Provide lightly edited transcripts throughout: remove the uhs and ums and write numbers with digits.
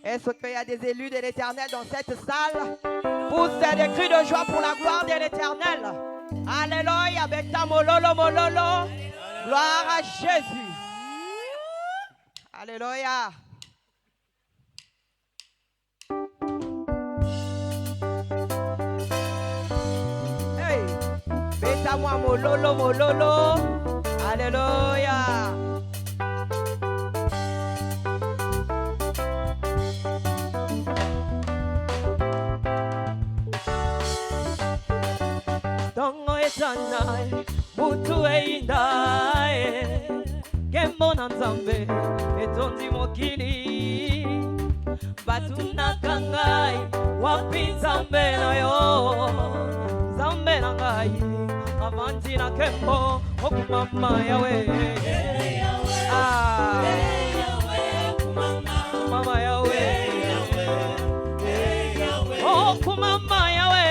Est-ce qu'il y a des élus de l'Éternel dans cette salle? Poussez des cris de joie pour la gloire de l'Éternel. Alléluia, avec ta mololo mololo. Gloire à Jésus. Alléluia. Hey, bêta moi mololo mololo. Alléluia. Tongo etanai, mutu eindai, kemona nzambe, etondi mokili, batu nakangai, wapi nzambe na yo, nzambe na ngai, avanti na kembo, okumama yawe, kumama yawe, okumama yawe.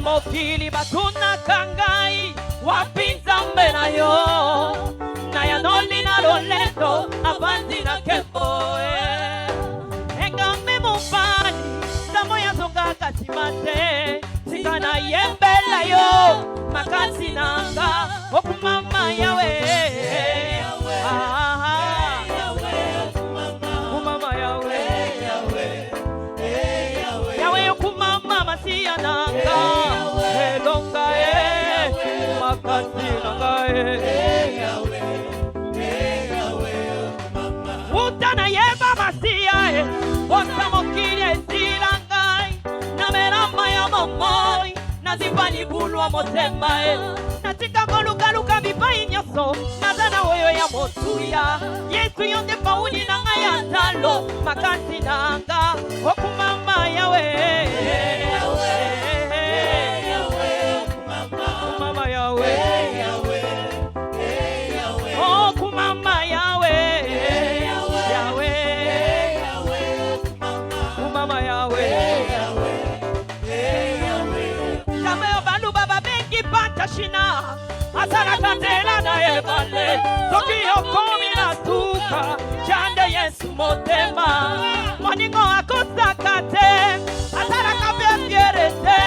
Mokili batuna kangai wapi nzambe na yo na ya noli na roleto abandi na kembo engambe mubali ndamo ya zonga katimate sikana yembela yo makasi nanga okumama yawe kumama yawe yawe okumama masia nanga Utana yeba masia Osa mokili esilangai Na merama ya momoi Nazipani bulwa motemba Natika koluka luka bipai nyoso Nazana oyo ya motuya Yesu yonde pauli nanga ya talo Makasi nanga Okumama yawe Shina asala kandela na ebale toki okomi na tuka chande Yesu motema moningo akosa kate asala kabe pierete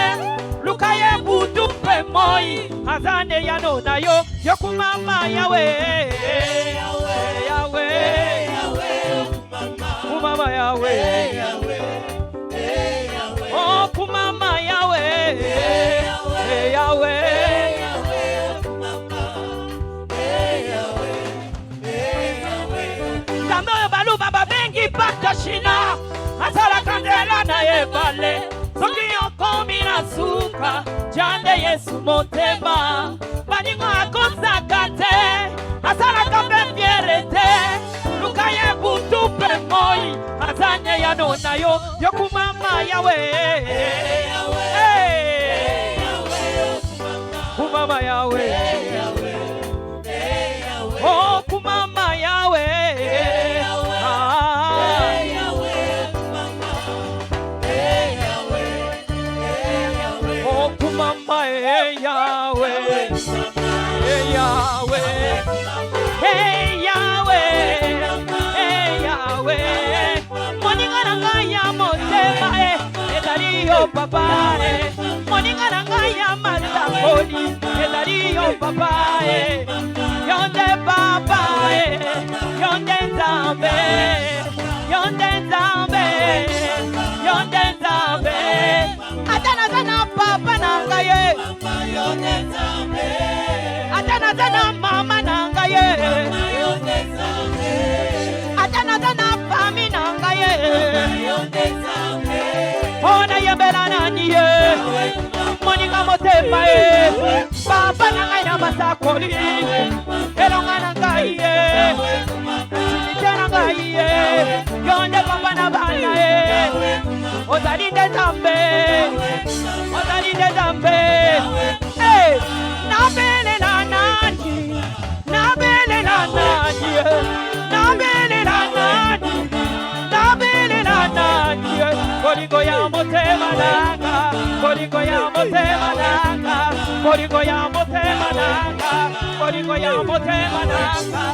luka ye budu pe moi azane yano na yo yokumama yawe yawe kumama yawe oh kumama yawe yawe Shina asala kandela na ebale soki okomi na suka jande Yesu motema baningo akosaka te asala kambe fierete luka ye butu pe moi azanye yano na yo yokumama yawe kumama yawe oh kumama yawe Yahweh, hey Yahweh, hey Yahweh, hey Yahweh. Moninga nanga ya motema edariyo papa moninga nanga ya matapoli edariyo papa yonde papa yonde nzambe yonde nzambe yonde nzambe atana sana papa nanga ye yonde nzambe atana sana mama nanga ye yonde nzambe atana sana fami nanga ye yonde nzambe ona yembela nani ye moninga motema ye papa nanga ya masakoli elonga nanga ye yonde papa na bana ye ozali nzambe motema nanga, bolingo ya motema nanga, bolingo ya motema nanga, bolingo ya motema nanga.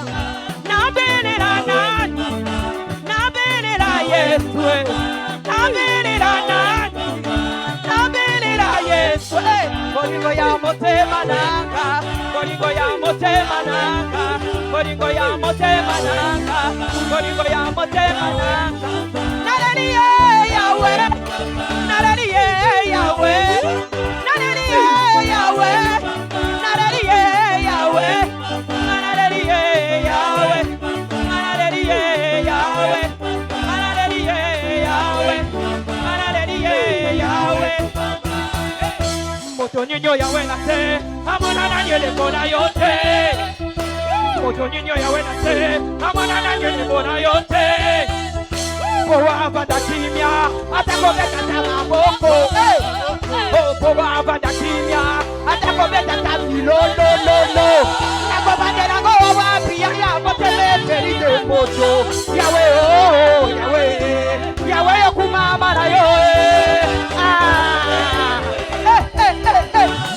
Nabelela nani, nabelela Yesu, nabelela nani, nabelela Yesu, bolingo ya motema nanga, bolingo ya motema nanga, bolingo ya motema nanga, bolingo ya motema nanga. Nalaliye Yahweh, nalaliye Yahweh, nalaliye Yahweh, nalaliye Yahweh, nalaliye Yahweh, nalaliye Yahweh, nalaliye Yahweh, nalaliye Yahweh. Moto nyinyo Yahweh na se, amana na nyele bona yote. Moto nyinyo Yahweh na se, amana na nyele bona yote. Powa avanda kimya, atakobeta tamaboko. Powa avanda kimya, atakobeta tamilolololo. Nakobandela ngo wapi ya moteme peride moto. Yahweh oh Yahweh, Yahweh kumama na yo.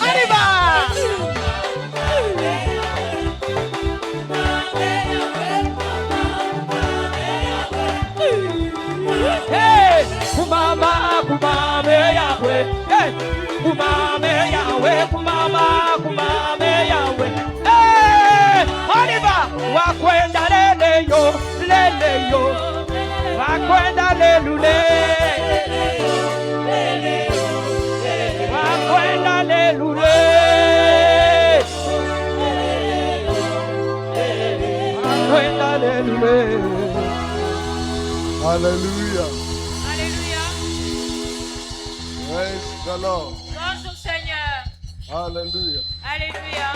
Arriba. Hey, kumama, kumame Yahweh. Hey, kumame Yahweh, kumama, kumame Yahweh. Hey, Oliva, wakwenda lele yo, wakwenda lelule, wakwenda lelule, wakwenda lelule. Hallelujah. Alléluia. Praise the Lord. Bonjour Seigneur. Hallelujah. Alléluia.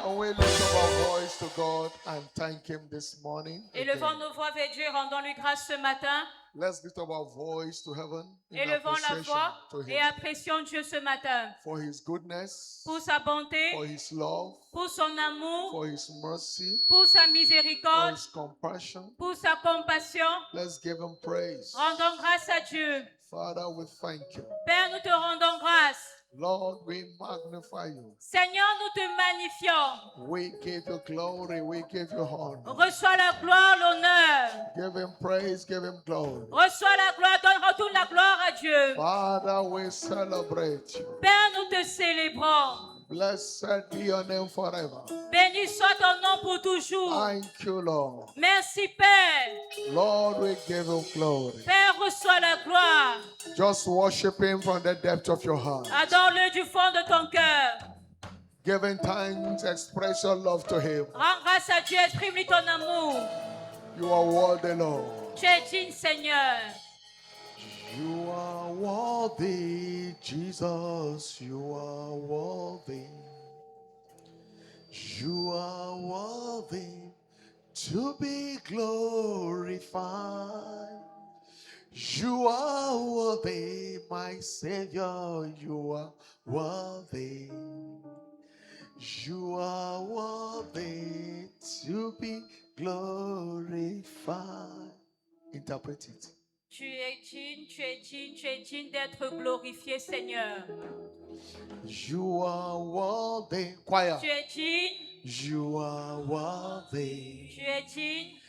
And we lift up our voice to God and thank Him this morning. Élevons nos voix vers Dieu, rendons-lui grâce ce matin. Let's lift up our voice to heaven in Élevons la appreciation voix to et Him apprécions Dieu ce matin for His goodness, pour sa bonté, for His love, pour son amour, for His mercy, pour sa for miséricorde, His compassion. pour sa compassion. Let's give Him praise. Rendons grâce à Dieu. Father, we thank You. Père, nous te rendons grâce. Lord, we magnify You. Seigneur, nous te magnifions. We give You glory, we give You honor. Reçois la gloire, l'honneur. Give Him praise, give Him glory. Reçois la gloire, retourne la gloire à Dieu. Father, we celebrate You. Père, nous te célébrons. Blessed be Your name forever. Béni soit ton nom pour toujours. Thank You, Lord. Merci, Père. Lord, we give You glory. Père, reçois la gloire. Just worship Him from the depth of your heart. Adore-le du fond de ton cœur. Giving thanks, express your love to Him. Rends grâce à Dieu, exprime-lui ton amour. You are worthy, Lord. Tu es digne, Seigneur. You are worthy, Jesus. You are worthy. You are worthy to be glorified. You are worthy, my Savior. You are worthy. You are worthy to be glorified. Interpret it. Tu es digne, tu es digne, tu es digne d'être glorifié, Seigneur. You are worthy. Choir. Tu es digne, You are worthy. tu es digne.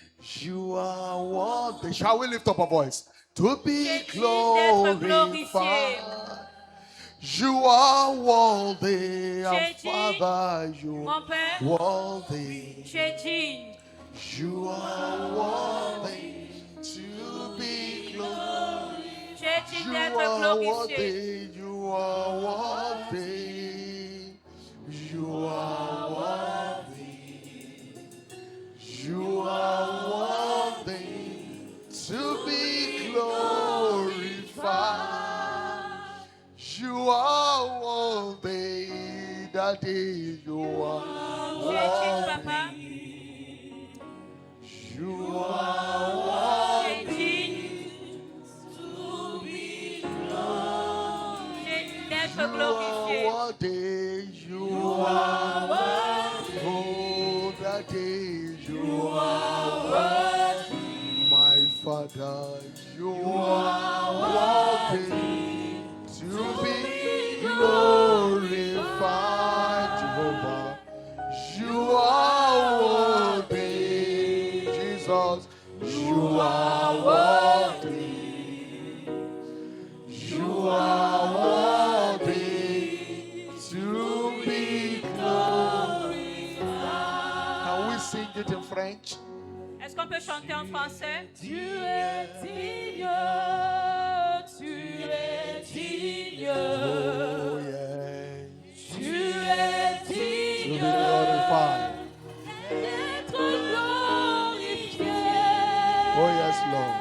You are worthy. Shall we lift up our voice? To be Tu es digne d'être glorifié. glorified. You are worthy, Tu our es digne, Father. You mon are Père. worthy. Tu es digne. You are worthy to be glorified. Tu es digne You d'être are glorifié. worthy. You are worthy. You are worthy. You are worthy to be glorified. You are worthy, Daddy. You are Tu es digne, Papa. worthy. You are Tu es digne. Tu es digne d'être glorifié. worthy. You are worthy. Oh, Daddy. You are worthy. My Father. You are worthy. peut chanter en français? Tu es digne, tu es digne, Oh, yes. tu es To be digne glorified. d'être glorifié. Oh, yes, Lord.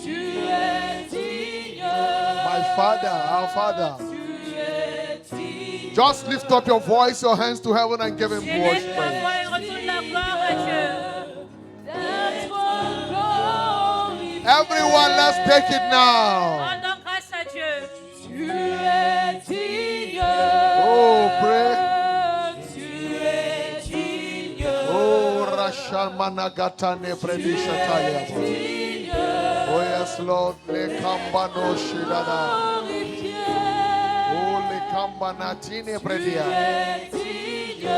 Tu es digne, My Father, our Father. tu es digne. Just lift up your voice, your hands to heaven, and give Him Élève worship. ta voix et retourne la gloire à Dieu. D'être glorifié. Everyone, let's take it now. Rendons grâce à Dieu. Tu es digne. Oh, pray. Tu es digne. Oh, Rashamanagatane Predishataya. Digne. Oh, yes, Lord. Lekambano Shidada. Glorifié. Oh, Lekambanatine Predia. Tu es digne.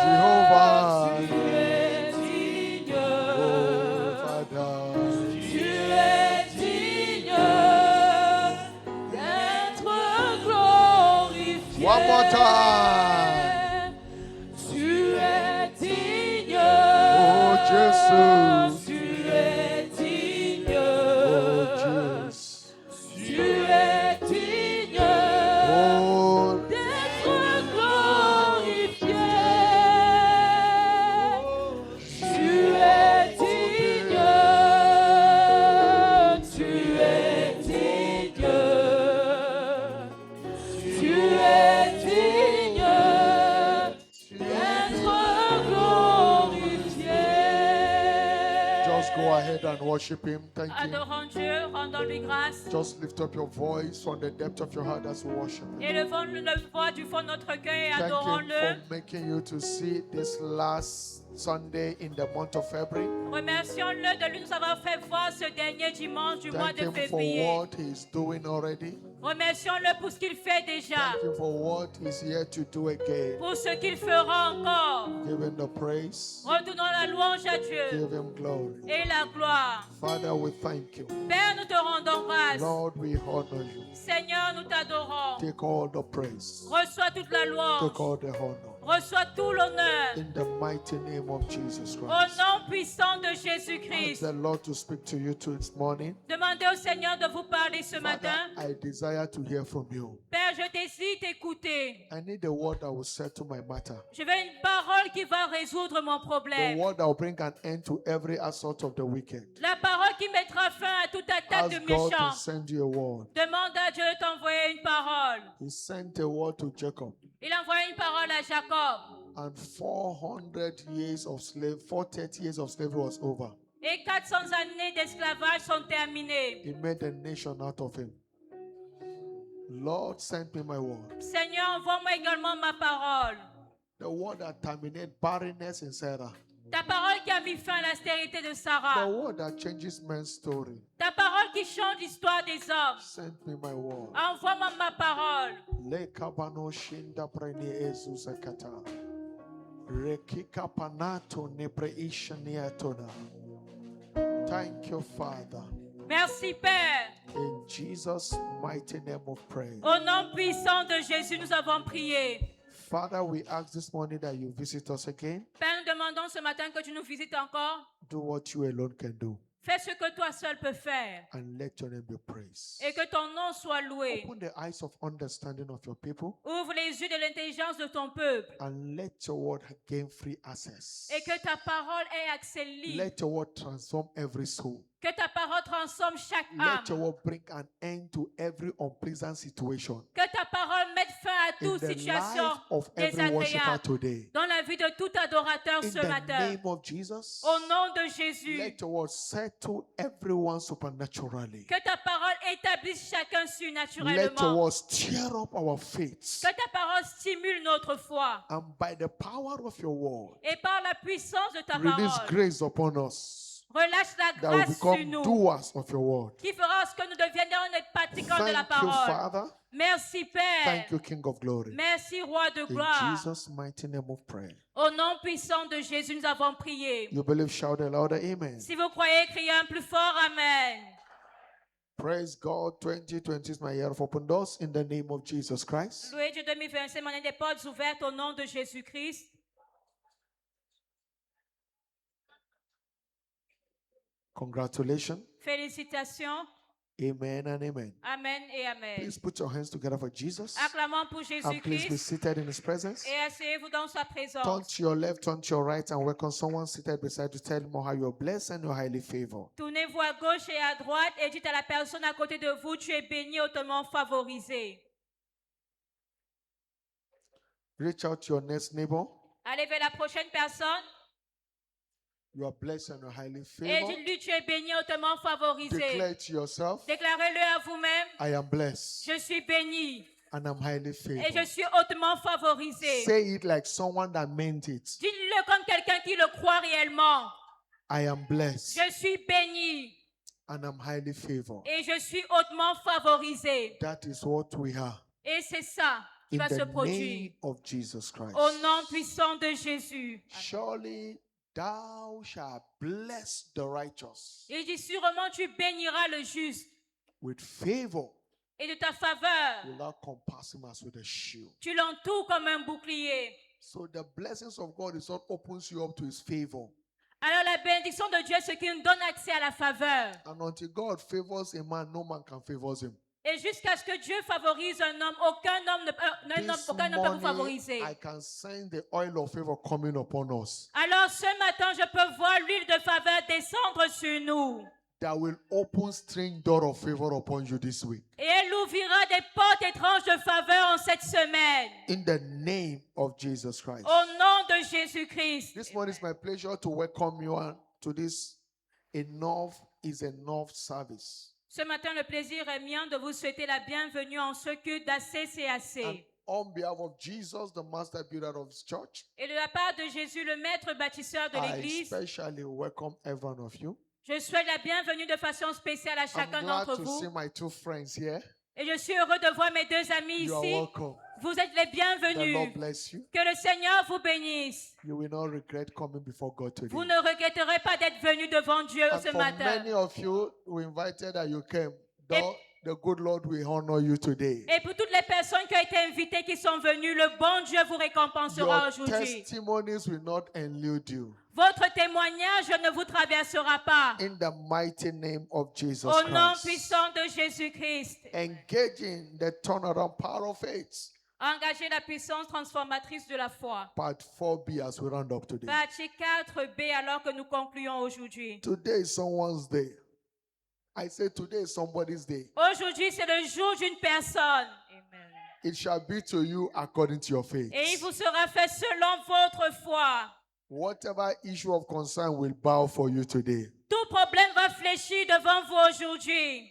Jehovah. Tu es digne. Oh, Father. Tu es digne d'être glorifié. One more time. Tu es digne. Oh, Jesus. Tu es digne. Oh, Jesus. Tu es digne Oh, d'être glorifié. Tu es digne. Tu es digne. Tu es digne d'être glorifié. just go ahead and worship Him. Thank you. Adorons Dieu, rendons-lui grâce. Just lift up your voice from the depth of your heart as we worship Him. Élevons notre voix du fond de notre cœur et Thank Him adorons-le. for making you to see this last Sunday in the month of February. Remercions-le de nous avoir fait voir ce dernier dimanche du mois Thank de Him for février. what He's doing already. Remercions-le pour ce qu'il fait déjà, Thank Him for what He's here to do again. pour ce qu'il fera encore. Give Him the praise. Redonnons la louange à Dieu Give Him glory. et la gloire. Father, we thank you. Père, nous te rendons grâce. Lord, we honor you. Seigneur, nous t'adorons. Take all the praise. Reçois toute la louange. Take all the honor. Reçois tout l'honneur. In the mighty name of Jesus Au Christ. nom puissant de Ask Jésus-Christ. the Lord to speak to you this morning. Demandez au Seigneur de vous parler ce Father, matin. I desire to hear from you. Père, je désire t'écouter. I need a word that will settle my matter. Je veux une parole qui va résoudre mon The problème. word that will bring an end to every assault of the wicked. La parole qui mettra fin à toute attaque de Ask God to méchants. send you a word. Demande à Dieu de t'envoyer une parole. He sent a word to Jacob. Il a envoyé une parole à Jacob. And 400 years of slave, 430 years of slavery was over. Et 400 années d'esclavage sont terminées. He made a nation out of him. Lord, send me my word. Seigneur, envoie-moi également ma parole. The word that terminates barrenness in Sarah. Ta parole qui a mis fin à la stérilité de The Sarah. word that changes man's story. Ta parole qui change l'histoire des hommes. Send me my word. Envoie-moi ma parole. Le kabano shinda preni ezuzakata. Rekika panato nepreisha niatona. Thank you, Father. Merci, Père. In Jesus' mighty name of praise. Au nom puissant de Jésus, nous avons prié. Father, we ask this morning that you visit us again. Père, nous demandons ce matin que tu nous visites encore. Do what you alone can do. Fais ce que toi seul peux faire. And let your name be praised. Et que ton nom soit loué. Open the eyes of understanding of your people. Ouvre les yeux de l'intelligence de ton peuple. And let your word gain free access. Et que ta parole ait accès libre. Let your word transform every soul. Que ta parole transforme chaque Let your âme. word bring an end to every unpleasant situation. Que ta parole mette fin à In toute the situation life of every worshiper désagréable today. dans la vie de tout adorateur In ce the matin. name of Jesus. Au nom de Jésus. Let your word settle everyone supernaturally. Que ta parole établisse chacun Let your surnaturellement. word stir up our faith. Que ta parole stimule notre foi. And by the power of your word, Et par la puissance de ta release parole, grace upon us relâche la that will grâce sur become nous. doers of your word. Qui fera ce que nous deviendrons des pratiquants de la Thank you, parole. Father. Merci Père. Thank you, King of Glory. Merci Roi de In gloire. Jesus' mighty name of prayer. Au nom puissant de Jésus, nous avons prié. You believe, shout a louder amen. Si vous croyez, criez un plus fort Amen. Praise God. 2020 is my year of open doors in the name of Jesus Christ. Louez Dieu 2025, mon année des portes ouvertes au nom de Jésus-Christ. Congratulations. Félicitations. Amen and amen. Amen et amen. Please put your hands together for Jesus. Acclamons pour And please be Jésus-Christ seated in his presence. et asseyez-vous dans sa Turn présence. to your left, turn to your right, and welcome someone seated beside you. Tell him how you're blessed and you're highly favored. Tournez-vous à gauche et à droite et dites à la personne à côté de vous, tu es béni, hautement favorisé. Reach out to your next neighbor. Allez vers la prochaine personne You are blessed and you're highly et favored. dites-lui, tu es béni, hautement favorisé. Declare to yourself, Déclarez-le à vous-même, I am blessed je suis béni and I'm highly et je favored. suis hautement favorisé. Say it like someone that meant it. Dites-le comme quelqu'un qui le croit réellement. I am blessed Je suis béni and I'm highly favored. et je suis hautement favorisé. That is what we are. Et c'est ça qui In va se the produire name of Jesus Christ. au nom puissant de Jésus. Surely thou shalt bless the righteous Il dit sûrement tu béniras le juste with favor. et de ta faveur Will thou compass him as with a shield. tu l'entoures comme un bouclier. So the blessings of God is what opens you up to his favor. Alors la bénédiction de Dieu, c'est qu'il nous donne accès à la faveur. And until God favors a man, no man can favor him. Et jusqu'à ce que Dieu favorise un homme, aucun homme ne peut vous This favoriser. morning, I can sense the oil of favor coming upon us Alors ce matin, je peux voir l'huile de faveur descendre sur nous. that will open strange door of favor upon you this week. Et elle ouvrira des portes étranges de faveur en cette semaine. In the name of Jesus Christ. Au nom de Jésus-Christ. This morning is my pleasure to welcome you to this Enough is Enough service. Ce matin, le plaisir est mien de vous souhaiter la bienvenue en ce culte d'ACCAC. And on behalf of Jesus, the master builder of his church, Et de la part de Jésus, le maître bâtisseur de I l'Église, especially welcome every one of you. je souhaite la bienvenue de façon spéciale à I'm chacun glad d'entre to see vous. my two friends here. Et je suis heureux de voir mes deux amis You are ici. welcome. Vous êtes les The bienvenus. Lord bless you. Que le Seigneur vous bénisse. You will not regret coming before God today. Vous ne regretterez pas d'être venus devant Dieu And ce for matin. many of you who invited that you came, the good Lord will honor you today. Et pour toutes les personnes qui ont été invitées, qui sont venues, le bon Dieu vous récompensera Your aujourd'hui. testimonies will not elude you. Votre témoignage ne vous traversera pas. In the mighty name of Jesus Au nom Christ. puissant de Jésus-Christ. Engaging the turnaround power of faith. Engagez la puissance transformatrice de la foi. Part 4B as we round up today. Partie 4B alors que nous concluons aujourd'hui. Today is someone's day. I say today is somebody's day. Aujourd'hui, c'est le jour d'une personne. It shall be to you according to your faith. Et il vous sera fait selon votre foi. Whatever issue of concern will bow for you today. Tout problème va fléchir devant vous aujourd'hui.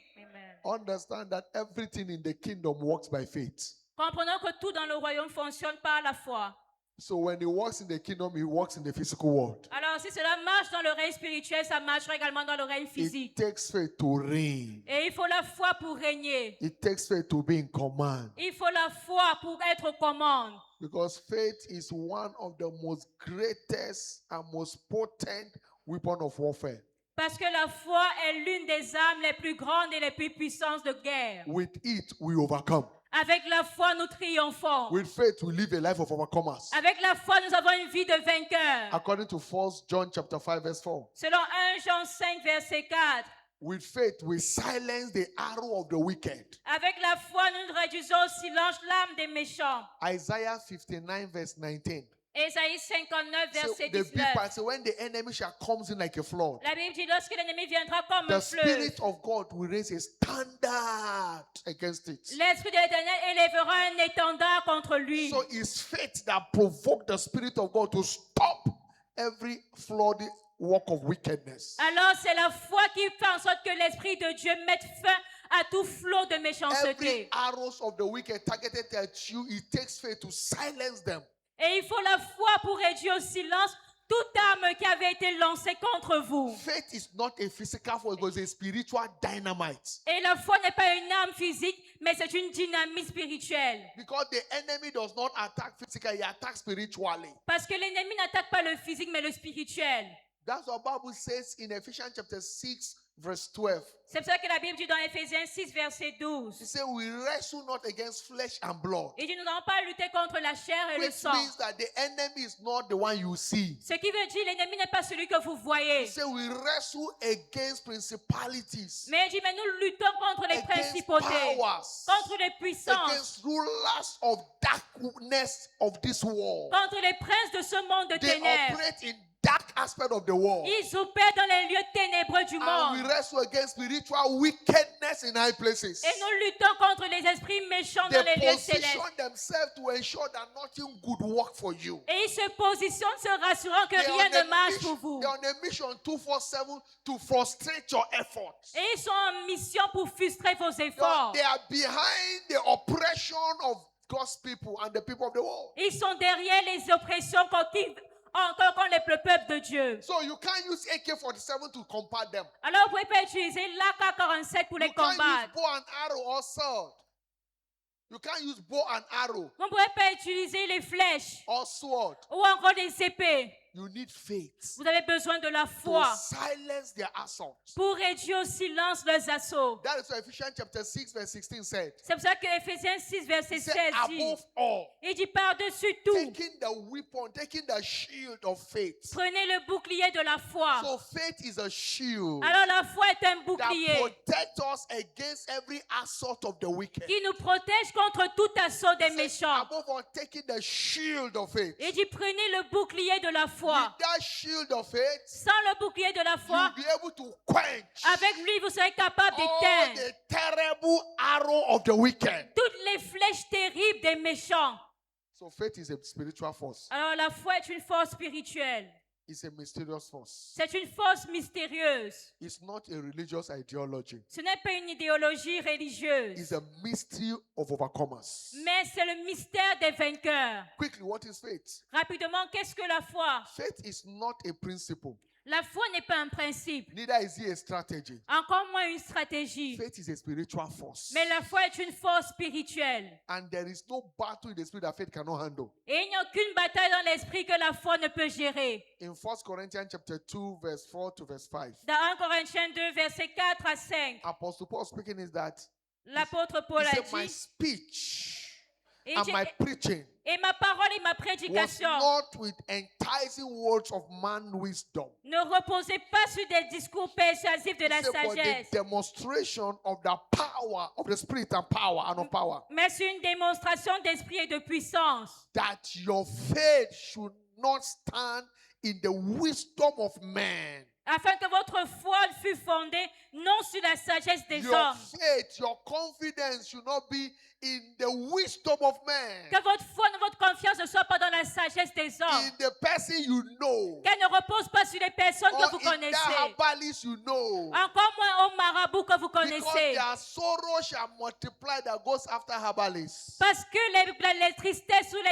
Understand that everything in the kingdom works by faith. Comprenons que tout dans le royaume fonctionne par la foi. So when he works in the kingdom, he works in the physical world. Alors si cela marche dans le règne spirituel, ça marchera également dans le règne It physique. takes faith to reign. Et il faut la foi pour régner. It takes faith to be in command. Il faut la foi pour être aux commandes. Because faith is one of the most greatest and most potent weapon of warfare. Parce que la foi est l'une des armes les plus grandes et les plus puissantes de guerre. With it, we overcome. Avec la foi, nous triomphons. With faith, we live a life of overcomers. Avec la foi, nous avons une vie de vainqueur. According to 1 John chapter 5, verse 4. Selon 1 Jean 5, verset 4. With faith, we silence the arrow of the wicked. Avec la foi, nous réduisons au silence l'âme des méchants. Isaiah 59, verse 19. Ésaïe 59, So verset the big 19. part, so when the enemy shall comes in like a flood, La Bible dit, lorsque l'ennemi viendra comme the un fleuve, Spirit of God will raise a standard against it. l'Esprit de l'Éternel élèvera un étendard contre lui. So it's faith that provoked the Spirit of God to stop every flood work of wickedness. Alors c'est la foi qui fait en sorte que l'Esprit de Dieu mette fin à tout flot de Every méchanceté. arrows of the wicked targeted at you, it takes faith to silence them. Et il faut la foi pour réduire au silence toute arme qui avait été lancée contre vous. Faith is not a physical force, but it's a spiritual dynamite. Et la foi n'est pas une arme physique, mais c'est une dynamique spirituelle. Because the enemy does not attack physically, he attacks spiritually. Parce que l'ennemi n'attaque pas le physique, mais le spirituel. That's what the Bible says in Ephesians chapter 6, verse 12. C'est pour ça que la Bible dit dans Éphésiens 6, verset He 12. said, we wrestle not against flesh and blood. Il dit, nous n'allons pas lutter contre la chair et le Which sang. means that the enemy is not the one you see. Ce qui veut dire, l'ennemi n'est pas celui que vous voyez. He said, we wrestle against principalities, Mais il dit, mais nous luttons contre les against principautés, powers, contre les puissances, against rulers of darkness of this world. contre les princes de ce monde de They ténèbres. operate in dark aspect of the world. Ils opèrent dans les lieux ténébreux du And we monde. wrestle against spiritual wickedness in high places. Et nous luttons contre les esprits méchants They dans les lieux position célestes. themselves to ensure that nothing good work for you. Et ils se positionnent se rassurant que They're rien on a ne marche mission- pour vous. they're on a mission 247 to frustrate your efforts. Et ils sont en mission pour frustrer vos efforts. They are behind the oppression of God's people and the people of the world. Ils sont derrière les oppressions encore contre le peuple de Dieu. So you can't use AK-47 to combat them. Alors vous ne pouvez pas utiliser l'AK-47 pour les You can't use combattre. bow and arrow or sword. You can't use bow and arrow Vous ne pouvez pas utiliser les flèches or sword. ou encore les épées. You need faith Vous avez besoin de la to foi silence their assaults. pour réduire au silence leurs assauts. That is what Ephesians chapter 6 verse 16 said. C'est pour ça que Éphésiens 6, verset He said, 16 dit, above all, il dit par-dessus tout, taking the weapon, taking the shield of faith. prenez le bouclier de la foi. So faith is a shield Alors la foi est un that bouclier protects us against every assault of the wicked. qui nous protège contre tout assaut des He said, méchants. above all, taking the shield of faith. Il dit prenez le bouclier de la foi. With that shield of faith, Sans le bouclier de la foi, you'll be able to quench avec lui vous serez capable all d'éteindre the terrible arrow of the wicked. toutes les flèches terribles des méchants. So faith is a spiritual force. Alors la foi est une force spirituelle. It's a mysterious force. C'est une force mystérieuse. It's not a religious ideology. Ce n'est pas une idéologie It's religieuse, a mystery of overcomers. mais c'est le mystère des vainqueurs. Quickly, what is faith? Rapidement, qu'est-ce que la foi? Faith is not a principle. La foi n'est pas un principe, Neither is it a strategy. encore moins une stratégie. Faith is a spiritual force. Mais la foi est une force spirituelle. And there is no battle in the spirit that faith cannot handle. Et il n'y a aucune bataille dans l'esprit que la foi ne peut gérer. In 1 Corinthians chapter 2, verse 4 to verse 5, Dans 1 Corinthiens 2, versets 4 à 5, Apostle Paul speaking is that l'apôtre Paul he a said, my dit, speech il and dit, my preaching et ma parole et ma was prédication not with enticing words of man wisdom. ne reposaient pas sur des discours persuasifs de He la said, but the sagesse, demonstration of the power of the spirit and power and of power, mais sur une démonstration d'esprit et de puissance, that your faith should not stand in the wisdom of man. afin que votre foi fût fondée non sur la sagesse des Your hommes, faith, your confidence should not be in the wisdom of man, que votre foi, votre confiance ne soit pas dans la sagesse des hommes, in the person you know, qu'elle ne repose pas sur les personnes que or vous in that connaissez, herbalist you know. encore moins au marabout que vous Because connaissez. their sorrow shall multiply that goes after herbalists. Parce que les tristesses ou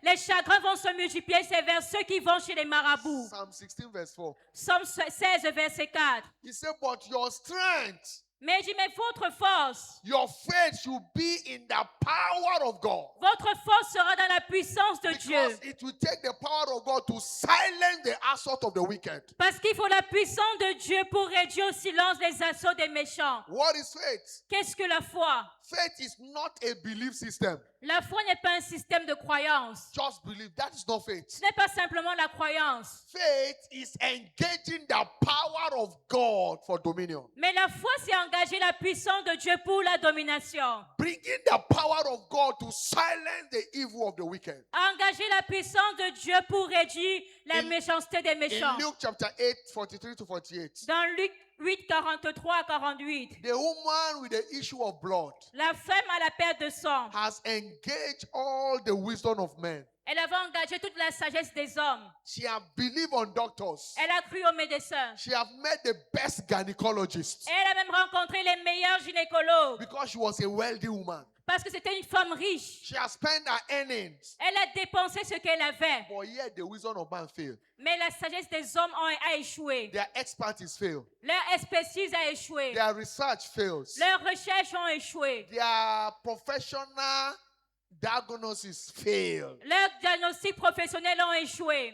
les chagrins vont se multiplier, c'est vers ceux qui vont chez les marabouts. Psalm 16 verse 4. Somme 16, verset 4. He said, but your strength, Mais il dit, mais votre force, your faith should be in the power of God. votre force sera dans la puissance de Dieu. Because it will take the power of God to silence the assault of the wicked. Parce qu'il faut la puissance de Dieu pour réduire au silence les assauts des méchants. What is faith? Qu'est-ce que la foi? Faith is not a belief system. La foi n'est pas un système de croyance. Just believe. That is not faith. Ce n'est pas simplement la croyance. Faith is engaging the power of God for dominion. Mais la foi, c'est engager la puissance de Dieu pour la domination. Bringing the power of God to silence the evil of the wicked. Engager la puissance de Dieu pour réduire la In- méchanceté des méchants. In Luke chapter 8, 43 to 48, Dans Luc 8, 43 à 48, the woman with the issue of blood la femme à la perte de sang, has engaged all the wisdom of men. elle avait engagé toute la sagesse des hommes. She has believed on doctors. Elle a cru aux médecins. She has met the best gynecologists Elle a même rencontré les meilleurs gynécologues because she was a wealthy woman. parce que c'était une femme riche. She has spent her earnings. Elle a dépensé ce qu'elle avait. But yet the wisdom of man failed. Mais la sagesse des hommes a échoué. Their expertise failed. Leur expertise a échoué. Their research fails. Leurs recherches ont échoué. Their professional diagnosis failed. Leurs diagnostics professionnels ont échoué.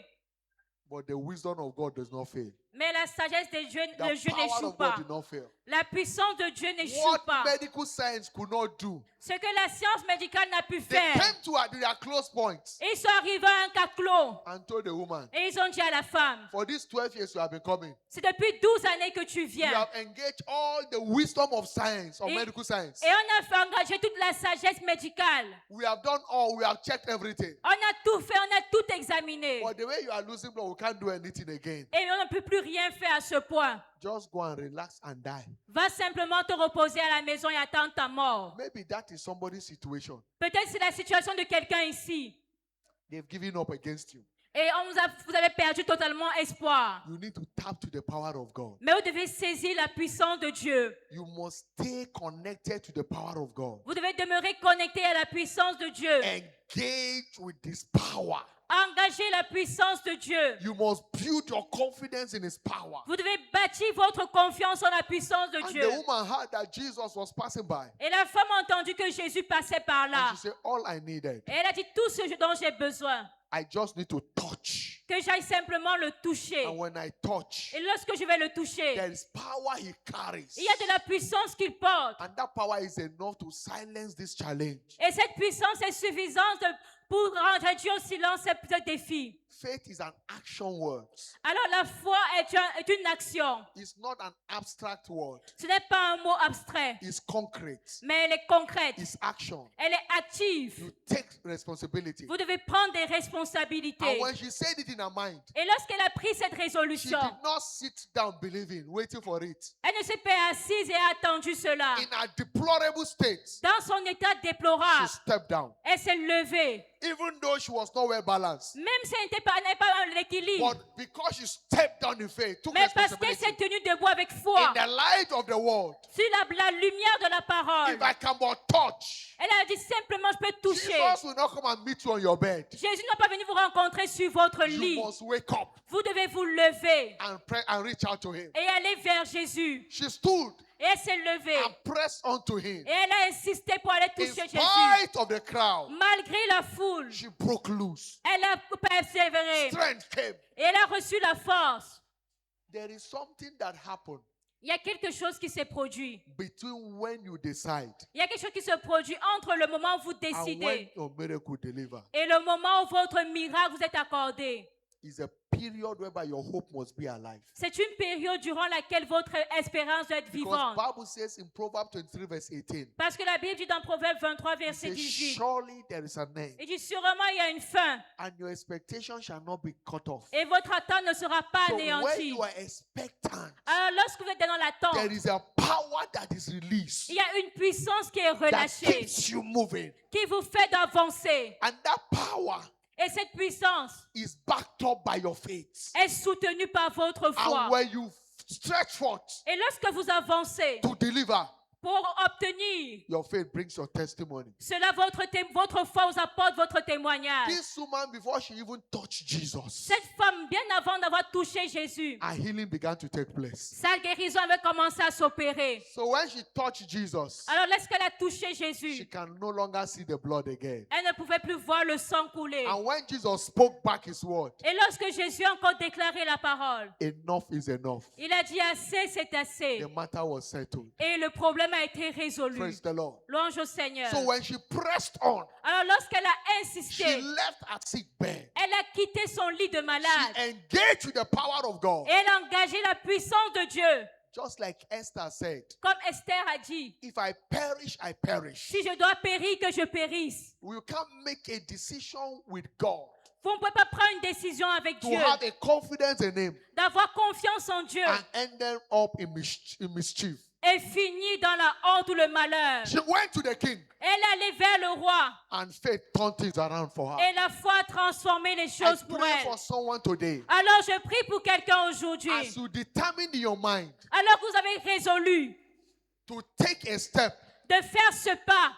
But the wisdom of God does not fail. Mais la sagesse de Dieu, The de Dieu power n'échoue of God pas. did not fail. La puissance de Dieu n'échoue What pas. medical science could not do, Ce que la science médicale n'a pu they faire. came to their close points Ils sont arrivés à un cas clos. and told the woman, Et ils ont dit à la femme, for these 12 years you have been coming, c'est depuis 12 années que tu you viens. have engaged all the wisdom of science, of Et- medical science. Et on a fait engager toute la sagesse médicale. We have done all, we have checked everything. On a tout fait, on a tout examiné. But the way you are losing blood, we can't do anything again. Et on ne peut plus rien faire à ce point. Just go and relax and die. Va simplement te reposer à la maison et attendre ta mort. Maybe that is somebody's situation. Peut-être c'est la situation de quelqu'un ici. They've given up against you. Et vous avez perdu totalement espoir. You need to tap to the power of God. Mais vous devez saisir la puissance de Dieu. You must stay connected to the power of God. Vous devez demeurer connecté à la puissance de Dieu. Engage with this power. Engagez la puissance de Dieu. You must build your confidence in His power. Vous devez bâtir votre confiance en la puissance de And Dieu. the woman heard that Jesus was passing by. Et la femme a entendu que Jésus passait par là. And she said, all I needed, Et elle a dit tout ce dont j'ai besoin. I just need to touch. Que j'aille simplement le toucher. And when I touch, Et lorsque je vais le toucher, there is power He carries. il y a de la puissance qu'il porte. And that power is enough to silence this challenge. Et cette puissance est suffisante pour rendre Dieu au silence ce défi. Faith is an action word. Alors la foi est une action. It's not an abstract word. Ce n'est pas un mot abstrait, It's concrete. mais elle est concrète. It's action. Elle est active. You take responsibility. Vous devez prendre des And responsabilités. when she said it in her mind, Et lorsqu'elle a pris cette she résolution, did not sit down believing, waiting for it. elle ne s'est pas assise et a attendu cela. In her deplorable state, Dans son état she déplorable, stepped down. elle s'est levée. Even though she was not well balanced. Même si elle n'avait pas l'équilibre, But because she stepped down in faith, took mais parce qu'elle s'est responsibility tenue debout avec foi, in the light of the world. sur la lumière de la parole, If I can but touch, elle a dit simplement, je peux toucher. Jesus will not come and meet you on your bed. Jésus n'est pas venu vous rencontrer sur votre You lit. must wake up Vous devez vous lever and pray and reach out to Him. et aller vers Jésus. She stood Et elle s'est levée. and pressed onto Him. Et elle a insisté pour aller In toucher Jésus. spite of the crowd, Malgré la foule, she broke loose. elle a persévéré. Strength came. Et elle a reçu la force. There is something that happened Il y a quelque chose qui s'est produit. between when you decide Il y a quelque chose qui se produit entre le moment où vous and when décidez your miracle deliver. et le moment où votre miracle vous est accordé. It's a period whereby your hope must be alive. C'est une période durant laquelle votre espérance doit être Because vivante. Bible says in Proverbs 23 verse 18, Parce que la Bible dit dans Proverbe 23, it verset says, 18, surely there is an end, il dit sûrement il y a une fin and your expectation shall not be cut off. et votre attente ne sera pas So when anéantie. you are expectant, Alors lorsque vous êtes dans l'attente, there is a power that is released il y a une puissance qui est that relâchée, keeps you moving. qui vous fait d'avancer. And that power Et cette puissance is backed up by your faith. est soutenue par votre foi. And when you stretch forth Et lorsque vous avancez to deliver, pour obtenir your faith brings your testimony. cela, votre foi vous apporte votre témoignage. This woman, before she even touched Jesus, Cette femme, bien avant d'avoir touché Jésus, her healing began to take place. sa guérison avait commencé à s'opérer. So when she touched Jesus, Alors lorsqu'elle a touché she Jésus, can no longer see the blood again. elle ne pouvait plus voir le sang couler. And when Jesus spoke back his word, Et lorsque Jésus a encore déclaré la parole, enough is enough. il a dit assez, c'est assez. The matter was settled. Et le problème a été résolu. Praise the Lord. Louange au Seigneur. So when she pressed on, Alors lorsqu'elle a she insisté, left her sick bed. elle a quitté son lit de malade. She engaged with the power of God. Et elle a engagé la puissance de Dieu. Just like Esther said, Comme Esther a dit, if I perish, I perish. si je dois périr, que je périsse. We can't make a decision with God Vous ne pouvez pas prendre une décision avec to Dieu, have a confidence in Him d'avoir confiance en Dieu and end them up in mischief. et finir dans la honte ou le malheur. She went to the king, Elle est allée vers le roi and faith turned things around for her. et la foi a transformé les I choses pour pray elle. for someone today. Alors je prie pour quelqu'un aujourd'hui. As you determine in your mind Alors que vous avez résolu to take a step, de faire ce pas,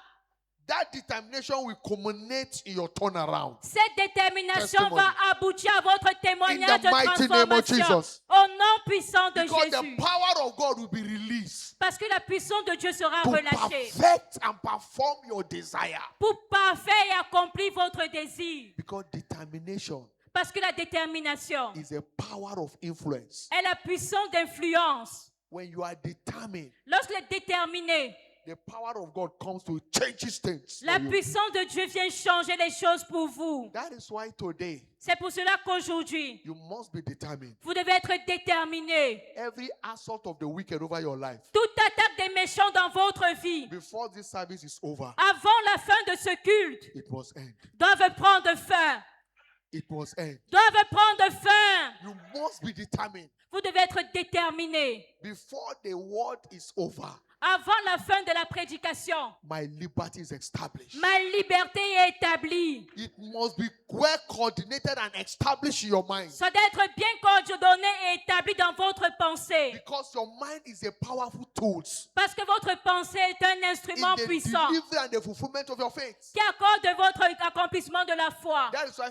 that determination will culminate in your turnaround. cette détermination Testimony. va aboutir à votre témoignage In the de mighty name of transformation. Jesus. Au nom puissant de Because the Jésus. power of God will be released Parce que la puissance de Dieu sera to relâchée perfect and perform your desire. pour parfaire et accomplir votre désir. Because determination Parce que la détermination is a power of influence. est la puissance d'influence. When you are determined, Lorsque est déterminé, the power of God comes to change things. la for you. puissance de Dieu vient changer les choses pour vous. That is why today C'est pour cela qu'aujourd'hui, you must be determined. vous devez être déterminé. Every assault of the wicked over your life, Toute attaque des méchants dans votre vie, before this service is over, avant la fin de ce culte, it must end. doivent prendre fin. It must end. Doivent prendre fin. You must be determined. Vous devez être déterminé. Before the word is over, Avant la fin de la prédication, my liberty is established. ma liberté est établie. It must be well coordinated and established in your mind. Ça doit être bien coordonné et établi dans votre pensée. Because your mind is a powerful tool Parce que votre pensée est un in instrument the puissant delivery and the fulfillment of your faith. qui accorde votre accomplissement de la foi. That is why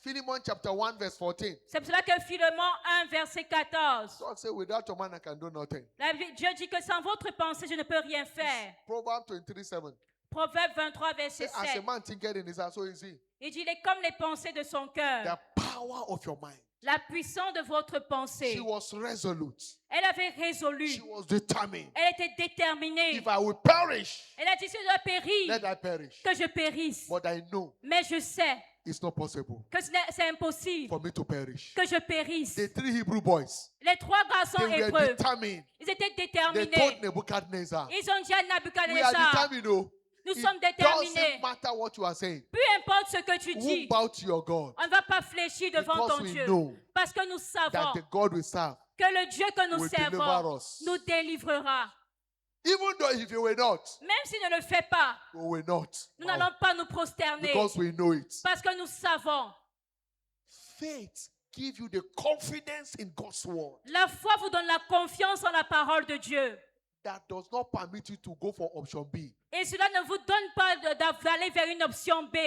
Philemon chapter 1 verse 14. C'est pour cela que Philémon 1, verset 14. God said, without your mind I can do nothing. Dieu dit que sans votre pensée, je ne peux rien faire. Proverbs 23:7. Proverbe 23, verset As a 7. man thinketh in his heart, so is he. Il dit, il est comme les pensées de son cœur. The power of your mind. La puissance de votre pensée. She was resolute. Elle avait résolu. She was determined. Elle était déterminée. If I will perish, Elle a dit, si je dois périr, let I perish. que je périsse. But I know Mais je sais it's not possible que c'est impossible for me to perish. que je périsse. The 3 Hebrew boys, Les 3 garçons they were hébreux, determined. ils étaient They déterminés. told Nebuchadnezzar, Ils ont dit à we are Nabuchodonosor, determined, oh. nous It sommes doesn't déterminés. matter what you are saying. Peu importe ce que tu Who dis, bow to your God? on ne va pas fléchir devant Because ton we Dieu. know Parce que nous savons that the God we serve que le Dieu que nous will deliver servons us. nous délivrera. Even though if you were not, Même s'il ne le fait pas, we will not. nous Wow. n'allons pas nous prosterner. Because we know it. Parce que nous savons. Faith gives you the confidence in God's word La foi vous donne la confiance en la parole de Dieu. that does not permit you to go for option B. Et cela ne vous donne pas d'aller vers une option B.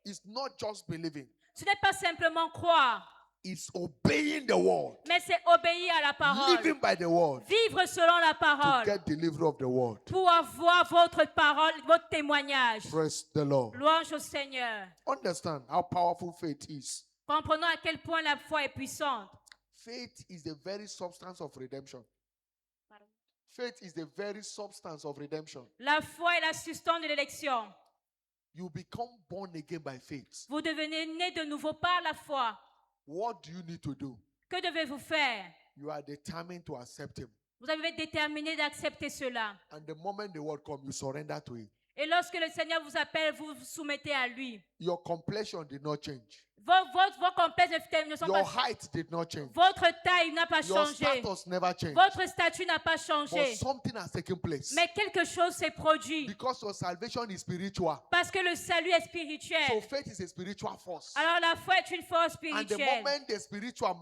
It's not just believing, Ce n'est pas simplement croire, it's obeying the word, mais c'est obéir à la parole. living by the word Vivre selon la to parole. get delivery of the word. Pour avoir votre parole, votre témoignage. Praise the Lord. Louange au Seigneur. Understand how powerful faith is. Comprenons à quel point la foi est puissante. Faith is the very substance of redemption. Faith is the very substance of redemption. La foi est la substance de l'élection. You become born again by faith. Vous devenez né de nouveau par la foi. What do you need to do? Que devez-vous faire? You are determined to accept him. Vous avez déterminé d'accepter cela. And the moment the word comes, you surrender to it. Et lorsque le Seigneur vous appelle, vous vous soumettez à lui. Your complexion did not change. Vos complexes ne sont Your pas... height did not change. Votre taille n'a pas Your changé. status never changed. Votre statut n'a pas But changé. something has taken place. Mais quelque chose s'est produit. Because your salvation is spiritual. Parce que le salut est So spirituel. faith is a spiritual force. Alors la foi est une force And the spirituelle. moment the spiritual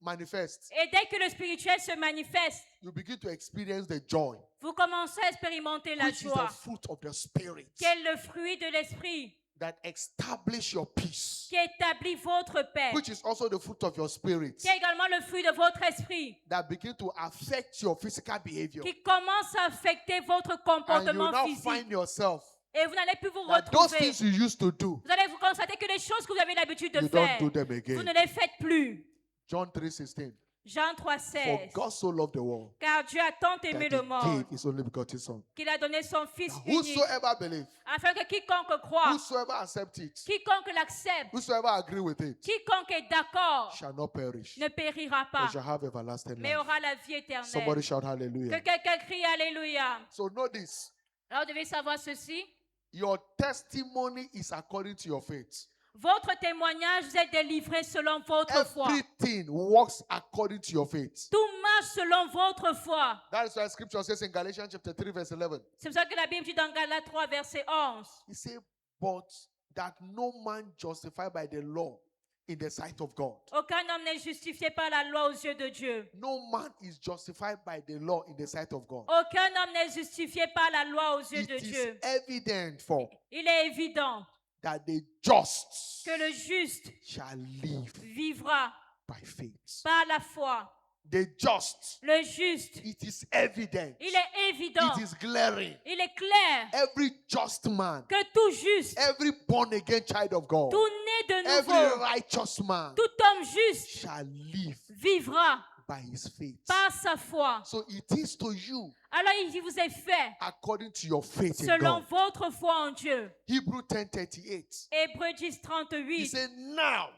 manifests, Et dès que le spirituel se manifeste, you begin to experience the joy, vous commencez à expérimenter la which is the joie, fruit of the Spirit, qui est le fruit de l'esprit, that establish your peace, qui établit votre paix, which is also the fruit of your spirit, qui est également le fruit de votre esprit, that begin to affect your physical behavior. qui commence à affecter votre And you comportement now physique. find yourself Et vous n'allez plus vous that those retrouver. things you used to do, Vous allez vous constater que les choses que vous avez l'habitude de you faire, don't do them vous ne again. les faites plus. John 3:16. Jean For 3,16. God so loved the world Car Dieu a tant that aimé he le monde gave his only begotten Son. qu'il a donné son Fils That unique, whosoever believe, afin que quiconque croit, whosoever accept it, quiconque l'accepte, whosoever agree with it, quiconque est d'accord, shall not perish, ne périra but pas, shall have everlasting mais life. aura la vie éternelle. Somebody shout Que hallelujah. quelqu'un crie Alléluia. So know this. Alors, vous devez savoir ceci. Your testimony is according to your faith. Votre témoignage, vous êtes délivré selon votre foi. Everything works according to your faith. Tout marche selon votre foi. That is why scripture says in Galatians chapter 3 verse 11. C'est pour ça que la Bible dit dans Galates 3, verset 11. He said, but that no man justified by the law in the sight of God. Aucun homme n'est justifié par la loi aux yeux de Dieu. No man is justified by the law in the sight of God. Aucun homme n'est justifié par la loi aux yeux It de is Dieu. evident for Il est évident that the just que le juste shall live vivra by faith. par la foi. the just, Le juste, it is evident, il est évident, it is glaring. il est clair Every just man, que tout juste, every born again child of God, tout né de every nouveau, righteous man tout homme juste shall live vivra by his faith. par sa foi. So it is to you Alors il vous est fait according to your faith in selon God. votre foi en Dieu. Hebrew 10:38. Hébreux 10, He 38. said, now,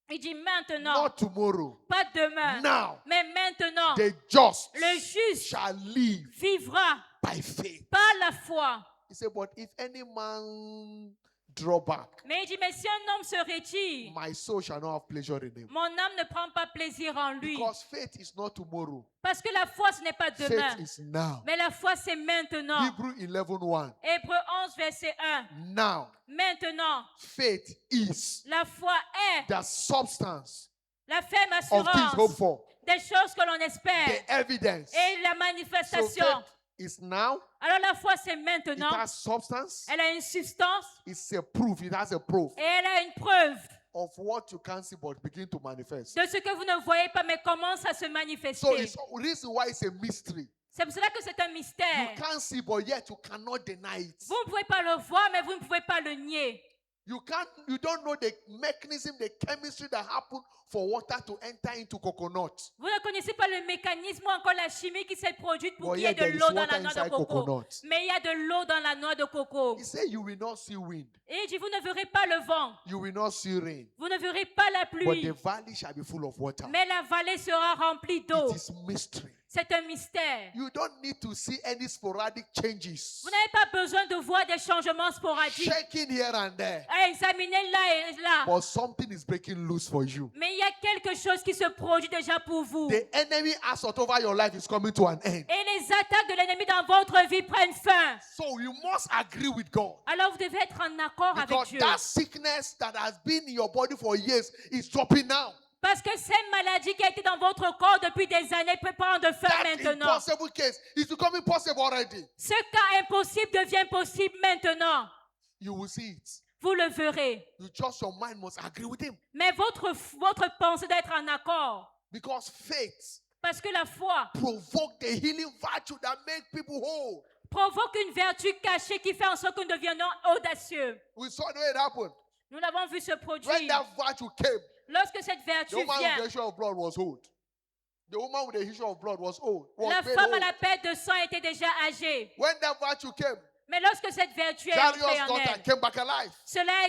Il dit maintenant, not tomorrow, pas demain, now, mais maintenant, the just le juste shall live vivra by faith. par la foi. He said, but if any man draw back, Mais il dit, mais si un homme se retire, my soul shall not have pleasure in him. mon âme ne prend pas plaisir en lui. Because faith is not tomorrow. Parce que la foi, ce n'est pas demain, Faith is now. mais la foi, c'est maintenant. Hebrew 11:1. Hébreux 11, verset 1. Now, Maintenant, faith is la foi est the substance la ferme of things hoped assurance for, des choses que l'on the espère evidence. et la So manifestation. faith is now. Alors la foi, c'est It maintenant. has substance. Elle a une substance It's a proof. It has a proof et elle a une preuve of what you can't see but begin to manifest. de ce que vous ne voyez pas, mais commence à se So manifester. it's reason why it's a mystery. C'est pour cela que c'est un You mystère. can't see, but yet you cannot deny it. Vous ne pouvez pas le voir, mais vous ne pouvez pas le nier. You don't know the mechanism, the chemistry that happened for water to enter into coconut. Vous ne connaissez pas le mécanisme ou encore la chimie qui s'est produite pour But qu'il y ait yet de there is l'eau dans water la noix de inside coco. coconut. Mais il y a de l'eau dans la noix de coco. He said, you will not see wind, Et il dit, vous ne verrez pas le vent, you will not see rain, vous ne verrez pas la but the pluie, valley shall be full of water. mais la vallée sera remplie d'eau. It is mystery. C'est un mystère. You don't need to see any sporadic changes. Vous n'avez pas besoin de voir des changements sporadiques. Shaking here and there. Examinez là et là. But something is breaking loose for you. Mais il y a quelque chose qui se produit déjà pour vous. The enemy assault over your life is coming to an end. Et les attaques de l'ennemi dans votre vie prennent fin. So you must agree with God. Alors vous devez être en accord avec Because Dieu. that sickness that has been in your body for years is dropping now. Parce que cette maladie qui a été dans votre corps depuis des années peut prendre fin That maintenant. impossible case is becoming possible already. Ce cas impossible devient possible maintenant. You will see it. Vous le verrez. Your mind must agree with him. Mais votre pensée doit être en accord. Because faith Parce que la foi provoke the healing virtue that make people whole. provoque une vertu cachée qui fait en sorte que nous devions audacieux. We saw the way it happened. Nous l'avons vu se When produire. that virtue came, Lorsque cette the vertu woman with the vient, issue of blood was old. The woman with the issue of blood was old. la made femme à old. la perte de sang était déjà âgée. When that virtue came, Mais lorsque cette vertu est entrée Jairus' en daughter elle, came back alive.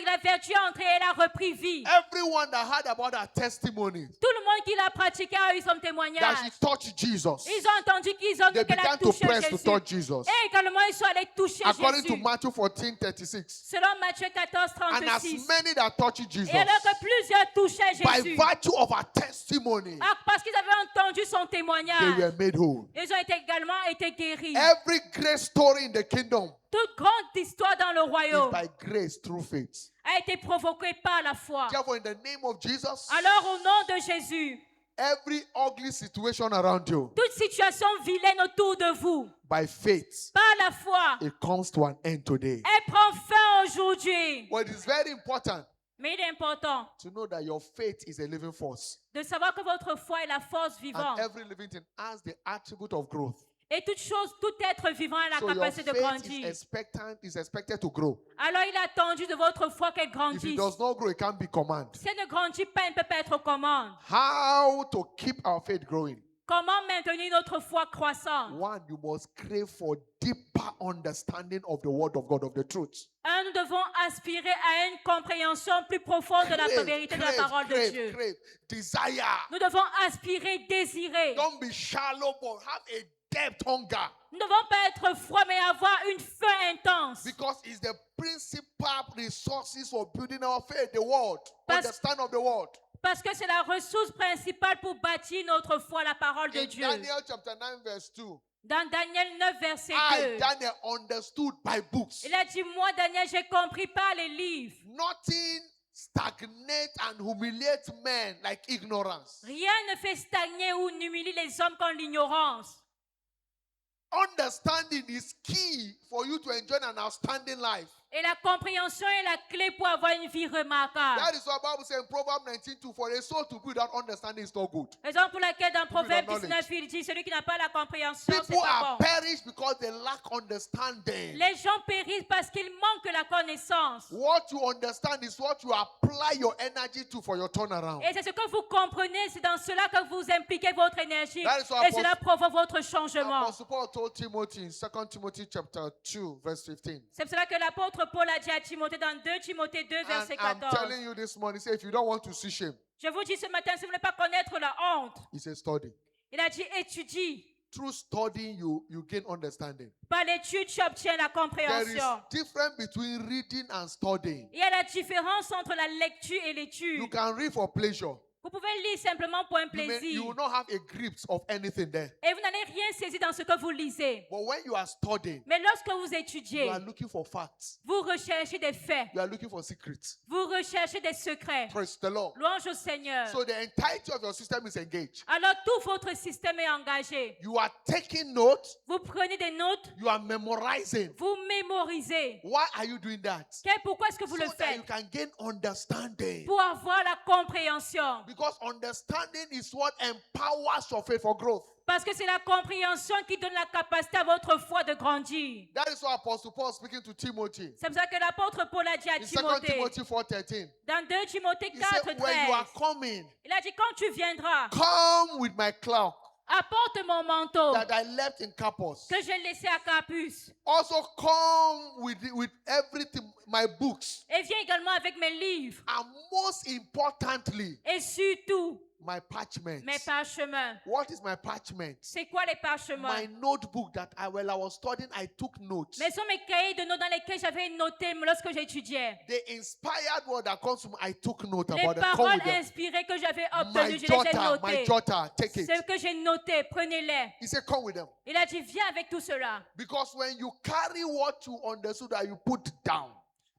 la vertu est entrée et elle a repris vie. Everyone that heard about her testimony, Tout le monde qui l'a pratiqué a eu son that témoignage. she touched Jesus, Ils ont entendu qu'elle they a began to touché press to Jésus. touch Jesus. Et également, ils sont allés toucher According to Jésus. Matthew 14:36. Selon Matthieu 14, And as 36. many that touched Jesus, Et alors que plusieurs touchaient by Jésus, virtue of her testimony, parce qu'ils avaient entendu son they témoignage, were made whole. ils ont également été guéris. Every great story in the kingdom Toute grande histoire dans le is royaume by grace through faith. a été provoquée par la foi. Therefore, in the name of Jesus, Alors au nom de Jésus, every ugly situation around you, toute situation vilaine autour de vous, by faith, par la foi, it comes to an end today. elle prend fin aujourd'hui. But it is very important Mais il est important to know that your faith is a living force. de savoir que votre foi est la force And vivante. every living thing has the attribute of growth. Et toute chose, tout être vivant a la So your capacité de faith grandir. is expected to grow. Alors il a attendu de votre foi qu'elle If it grandisse. does not grow, it can't be command. Si elle ne grandit pas, elle ne peut pas être commande. How to keep our faith growing? Comment maintenir notre foi croissante? One, you must crave for deeper understanding of the word of God, of the truth. Un, nous devons aspirer à une compréhension plus profonde de la vérité de la parole de Dieu. crave, desire. Nous devons aspirer, désirer. Don't be shallow, but have a depth hunger. Nous ne devons pas être froids, mais avoir une faim intense. Because it's the principal resources for building our faith, the word, Parce- understand of the word. Parce que c'est la ressource principale pour bâtir notre foi, la parole de In Dieu. Daniel chapter 9, verse 2, Dans Daniel 9, verset I, 2, Daniel, understood by books. il a dit, moi, Daniel, j'ai compris par les livres. Nothing stagnate and humiliate men like ignorance. Rien ne fait stagner ou n'humilie les hommes comme l'ignorance. Understanding is key for you to enjoy an outstanding life. Et la compréhension est la clé pour avoir une vie remarquable. That is what the Bible says in Proverbs 19:2. For a soul to be without understanding is not good. Raison pour laquelle dans Proverbe knowledge. 19, il dit celui qui n'a pas la compréhension, c'est People pas are bon. perished because they lack understanding. Les gens périssent parce qu'ils manquent la connaissance. What you understand is what you apply your energy to for your turnaround. Et c'est ce que vous comprenez, c'est dans cela que vous impliquez votre énergie. That is what Et cela provoque votre changement. Apostle Paul told Timothy in 2 Timothy chapter 2, verse 15. C'est pour cela que l'apôtre Paul a dit à Timothée dans 2 Timothée 2, And verset I'm 14. telling you this morning, say if you don't want to see shame, Je vous dis ce matin, si vous ne voulez pas connaître la honte, he says study. il a dit étudie. Through studying, you gain understanding. Par l'étude, tu obtiens la There is compréhension. difference between reading and studying. Il y a la différence entre la lecture et l'étude. You can read for pleasure. Vous pouvez lire simplement pour un You plaisir. will not have a grip of anything there. Et vous n'allez rien saisir dans ce que vous lisez. But when you are studying, Mais lorsque vous you étudiez, are looking for facts. vous recherchez des faits. You are looking for secrets. Vous recherchez des secrets. Praise the Lord. Louange au Seigneur. So the entirety of your system is engaged. Alors tout votre système est engagé. You are taking notes. Vous prenez des notes, You are memorizing. vous mémorisez. Why are you doing that? Pourquoi est-ce que vous So le that you faites? can gain understanding. Pour avoir la compréhension. Because understanding is what empowers your faith for growth. Parce que c'est la compréhension qui donne la capacité à votre foi de grandir. That is why Apostle Paul is speaking to Timothy. C'est pour ça que l'apôtre Paul a dit à In 2 Timothée, Timothy 4:13. dans 2 Timothée He 4, said, when you are 13, coming, il a dit, quand tu viendras, come with my cloak apporte mon manteau that I left in Carpus. que j'ai laissé à Carpus. Also come with everything, my books. Et viens également avec mes livres. And most importantly, Et surtout, my parchments. mes parchemins. What is my parchment? C'est quoi les parchemins? My notebook that while I was studying, I took notes. Mais ce sont mes cahiers de notes dans lesquels j'avais noté lorsque j'étudiais. The inspired word that comes from I took note Les about it. Come paroles with them. inspirées que j'avais My obtenues, je les ai daughter, notées. take it. Ce que j'ai noté, prenez-les. He said, come with them. Il a dit, viens avec tout cela. Because when you carry what you understood that you put down,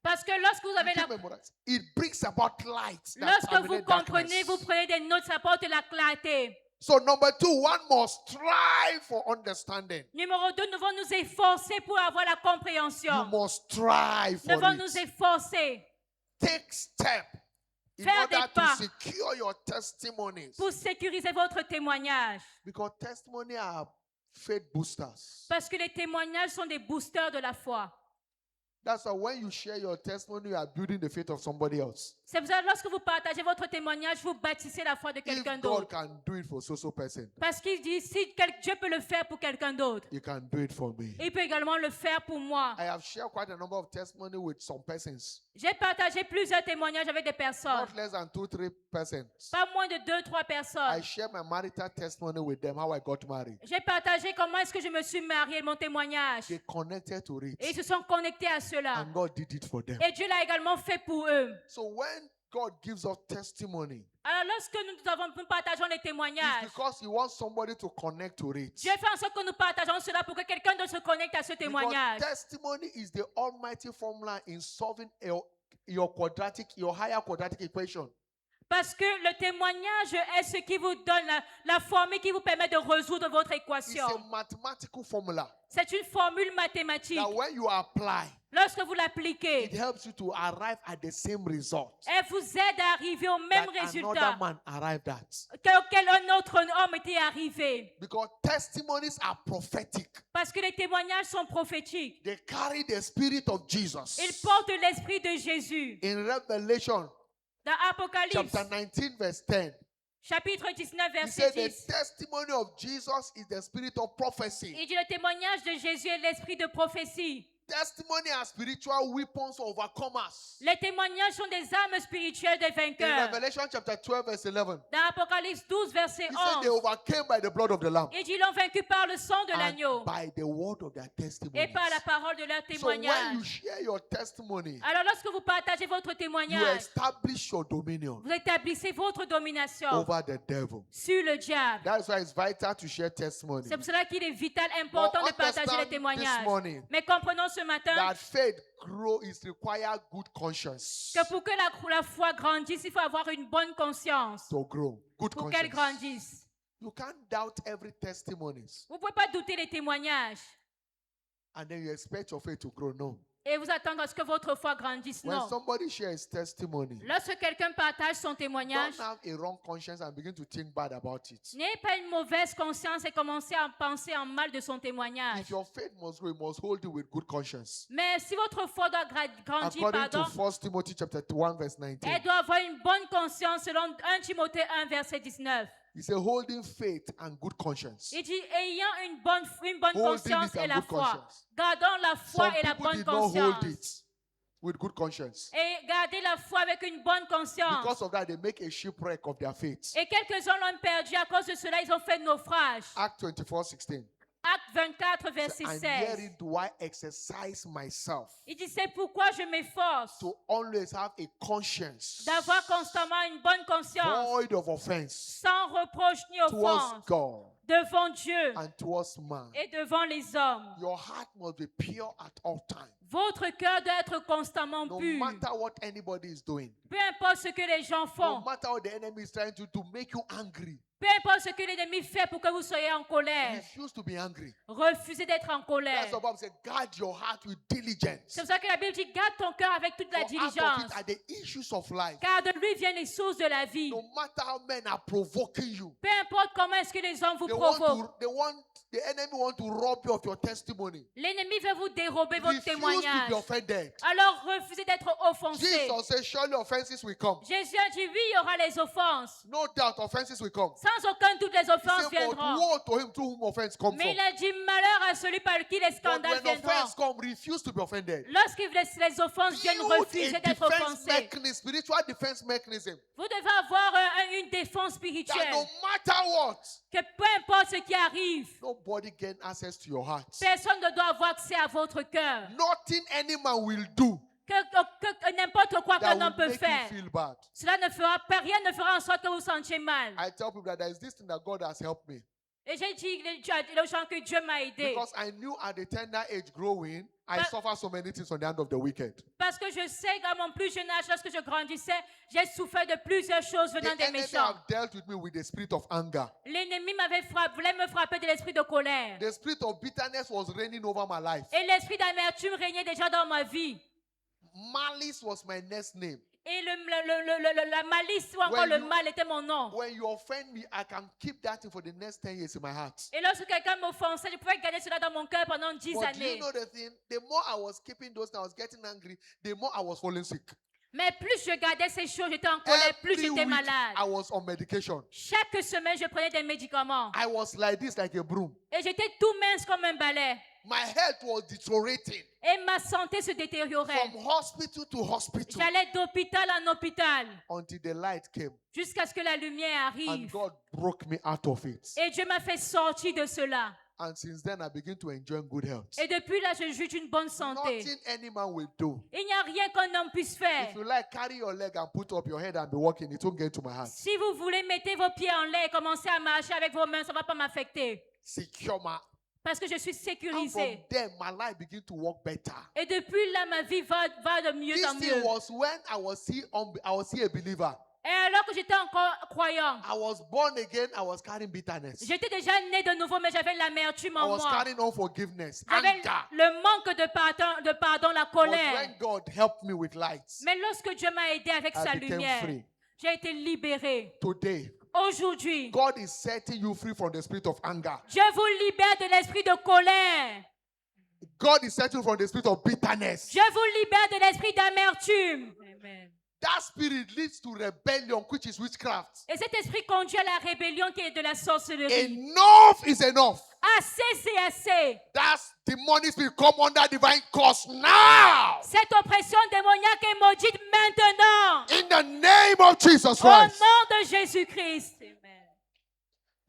Parce que lorsque vous avez you la... keep memorizing, it brings about light. that Lorsque vous terminate comprenez, darkness. vous prenez des notes, ça apporte la clarté. So number 2, one must strive for understanding. Numéro 2, nous devons nous efforcer pour avoir la You compréhension. must strive Nous for devons nous it. efforcer Take step in Faire order des to pas. secure your testimonies. pour sécuriser votre témoignage. Because testimony are faith boosters. Parce que les témoignages sont des boosters de la foi. That's why when you share your testimony, you are building the faith of somebody else. C'est pour ça que lorsque vous partagez votre témoignage, vous bâtissez la foi de If quelqu'un God d'autre. can do it for so person, Parce qu'il dit, si Dieu peut le faire pour quelqu'un d'autre, He can do it for me. il peut également le faire pour moi. I have shared quite a number of testimony with some persons. J'ai partagé plusieurs témoignages avec des personnes. Not less than 2-3 persons. Pas moins de 2-3 I personnes. share my marital testimony with them, how I got married. J'ai partagé comment est-ce que je me suis mariée, mon témoignage. They connected to it. Et ils se sont connectés à cela. And God did it for them. Et Dieu l'a également fait pour eux. So when God gives us testimony, Alors lorsque nous partageons les it's témoignages, because He wants somebody to connect to it. Dieu fait en sorte que nous partageons cela pour que quelqu'un d'autre se connecte à ce Because témoignage. testimony is the almighty formula in solving your higher quadratic equation. Parce que le témoignage est ce qui vous donne la formule qui vous permet de résoudre votre It's équation. a mathematical formula C'est une formule mathématique. that when you apply, Lorsque vous l'appliquez, it helps you to arrive at the same result elle vous aide à arriver au même that résultat another man arrived at. qu'auquel un autre homme était arrivé. Because testimonies are prophetic. Parce que les témoignages sont prophétiques. They carry the spirit of Jesus. Ils portent l'esprit de Jésus. In Revelation Dans Apocalypse, chapter 19 verse 10, chapitre 19, he verset said the 10, testimony of Jesus is the spirit of prophecy. il dit le témoignage de Jésus est l'esprit de prophétie. Testimony are spiritual weapons of overcomers. Les témoignages sont des armes spirituelles des In vainqueurs. Revelation chapter 12 verse 11, Dans Apocalypse 12, verset he said they 11, overcame by the blood of the Lamb il dit ils l'ont vaincu par le sang de and l'agneau by the word of their et testimony. par la parole de leur So when you témoignage. share your testimony, Alors lorsque vous partagez votre you témoignage, establish your dominion vous établissez votre domination over the devil. sur le diable. That's why it's vital to share testimony. C'est pour cela qu'il est vital, important de partager les Understand this témoignages. morning Mais comprenons ce matin that faith grow is require good conscience que pour que la foi grandisse, il faut avoir une bonne conscience to grow. Good pour qu'elle conscience. grandisse. You can't doubt every testimony Vous ne pouvez pas douter les témoignages and then you expect your faith to grow. No. et vous attendre à ce que votre foi grandisse. When Non. somebody shares his testimony, Lorsque quelqu'un partage son témoignage, don't have a wrong conscience and begin to think bad about it. n'ayez pas une mauvaise conscience et commencez à penser en mal de son témoignage. If your faith must grow, you must hold it with good conscience. Mais si votre foi doit grandir, According to pardon, 1 Timothy chapter 1 verse 19, elle doit avoir une bonne conscience selon 1 Timothée 1 verset 19. he said holding faith and good conscience. Il dit ayant une bonne Holding conscience it and et la good foi. conscience. Gardons la foi Some et la people bonne did not hold conscience. it with good conscience. Et garder la foi avec une bonne conscience. Because of that, they make a shipwreck of their faith. Et quelques-uns l'ont perdu à cause de cela, ils ont fait naufrage. Acts 24:16. Acte 24 verset And 16. herein do I exercise myself Il dit c'est pourquoi je m'efforce to always have a conscience d'avoir constamment une bonne conscience, void of offense sans reproche ni towards offense, God devant Dieu and towards man. et devant les hommes. Your heart must be pure at all times. Votre cœur doit être constamment No pur. matter what anybody is doing, Peu importe ce que les gens no font, matter what the enemy is trying to do to make you angry, peu importe ce que l'ennemi fait pour que vous soyez en colère, refuse to be angry. refusez d'être en colère. That's the Bible says, guard your heart with diligence. C'est pour ça que la Bible dit garde ton cœur avec toute la For out of diligence, it are the issues of life. car de lui viennent les sources de la vie. No matter how men are provoking you, Peu importe comment est-ce que les hommes vous provoquent, the enemy want to rob you of your testimony. l'ennemi veut vous dérober votre Refuse to témoignage. be offended. Alors refusez d'être offensé. Jesus says, surely offenses will come. Jésus a dit oui, il y aura les offenses. No doubt offenses will come. Sans aucun doute, les He offenses said, but viendront. woe to him through whom offense comes Mais from. il a dit malheur à celui par qui les But scandales when viendront. offense comes, refuse to be offended. Lorsque les offenses viennent, Build refusez a d'être defense offensé. mechanism, spiritual defense mechanism. Vous devez avoir une défense That spirituelle. no matter what, Que peu importe ce qui arrive, nobody gain access to your heart. personne ne doit avoir accès à votre cœur. Nothing any man will do Que n'importe quoi that qu'un homme will peut make faire, you feel bad. cela ne fera, rien ne fera en sorte que vous vous sentiez mal. I tell people that there is this thing that God has helped me. Et j'ai dit aux gens que Dieu m'a aidé. Because I knew at the tender age growing, I But- suffer so many things on the hand of the wicked. Parce que je sais qu'à mon plus jeune âge, lorsque je grandissais, j'ai souffert de plusieurs choses The venant des enemy méchants. have dealt with me with the spirit of anger. L'ennemi voulait me frapper de l'esprit de colère. The spirit of bitterness was reigning over my life. Et l'esprit d'amertume régnait déjà dans ma vie. Malice was my next name. Et la malice ou encore When le you- mal était mon nom. When you offend me, I can keep that thing for the next 10 years in my heart. Et lorsque quelqu'un m'offensait, je pouvais garder cela dans mon cœur pendant 10 But do you années. know the thing? The more I was keeping those things, I was getting angry, the more I was falling sick. Mais plus je gardais ces choses, j'étais en colère, plus Every j'étais week, malade. I was on medication. Chaque semaine, je prenais des médicaments. I was like this, like a broom. Et j'étais tout mince comme un balai. My health was deteriorating Et ma santé se détériorait. from hospital to hospital J'allais d'hôpital en hôpital until the light came jusqu'à ce que la lumière and arrive. God broke me out of it. Et Dieu m'a fait sortir de cela. And since then, I begin to enjoy good health. Et depuis là, je jouis d'une bonne santé. Nothing any man will do. Il n'y a rien qu'un homme puisse faire. If you like, carry your leg and put up your head and be walking, it won't get to my heart. Si vous voulez, mettez vos pieds en l'air et commencez à marcher avec vos mains, ça ne va pas m'affecter. Secure my. Parce que je suis And from sécurisée. there, my life begin to work better. Et depuis là, ma vie va de mieux This en thing mieux. was when I was still a believer. Et alors que j'étais encore croyant, I was born again. I was carrying bitterness. j'étais déjà né de nouveau, mais j'avais l'amertume I en was moi. carrying unforgiveness, J'avais anger. le manque de pardon, la But colère. when God helped me with lights, Mais lorsque Dieu m'a aidé avec sa I became lumière, free. j'ai été libérée. Today, Aujourd'hui, God is setting you free from the spirit of anger. Dieu vous libère de l'esprit de colère. God is setting you from the spirit of bitterness. Dieu vous libère de l'esprit d'amertume. Amen. That spirit leads to rebellion, which is witchcraft. Et cet esprit conduit à la rébellion qui est de la sorcellerie. Enough is enough. Assez, c'est assez. That demonic spirit come under divine curse now. Cette oppression démoniaque est maudite maintenant. In the name of Jesus Au Christ. nom de Jésus-Christ. Amen.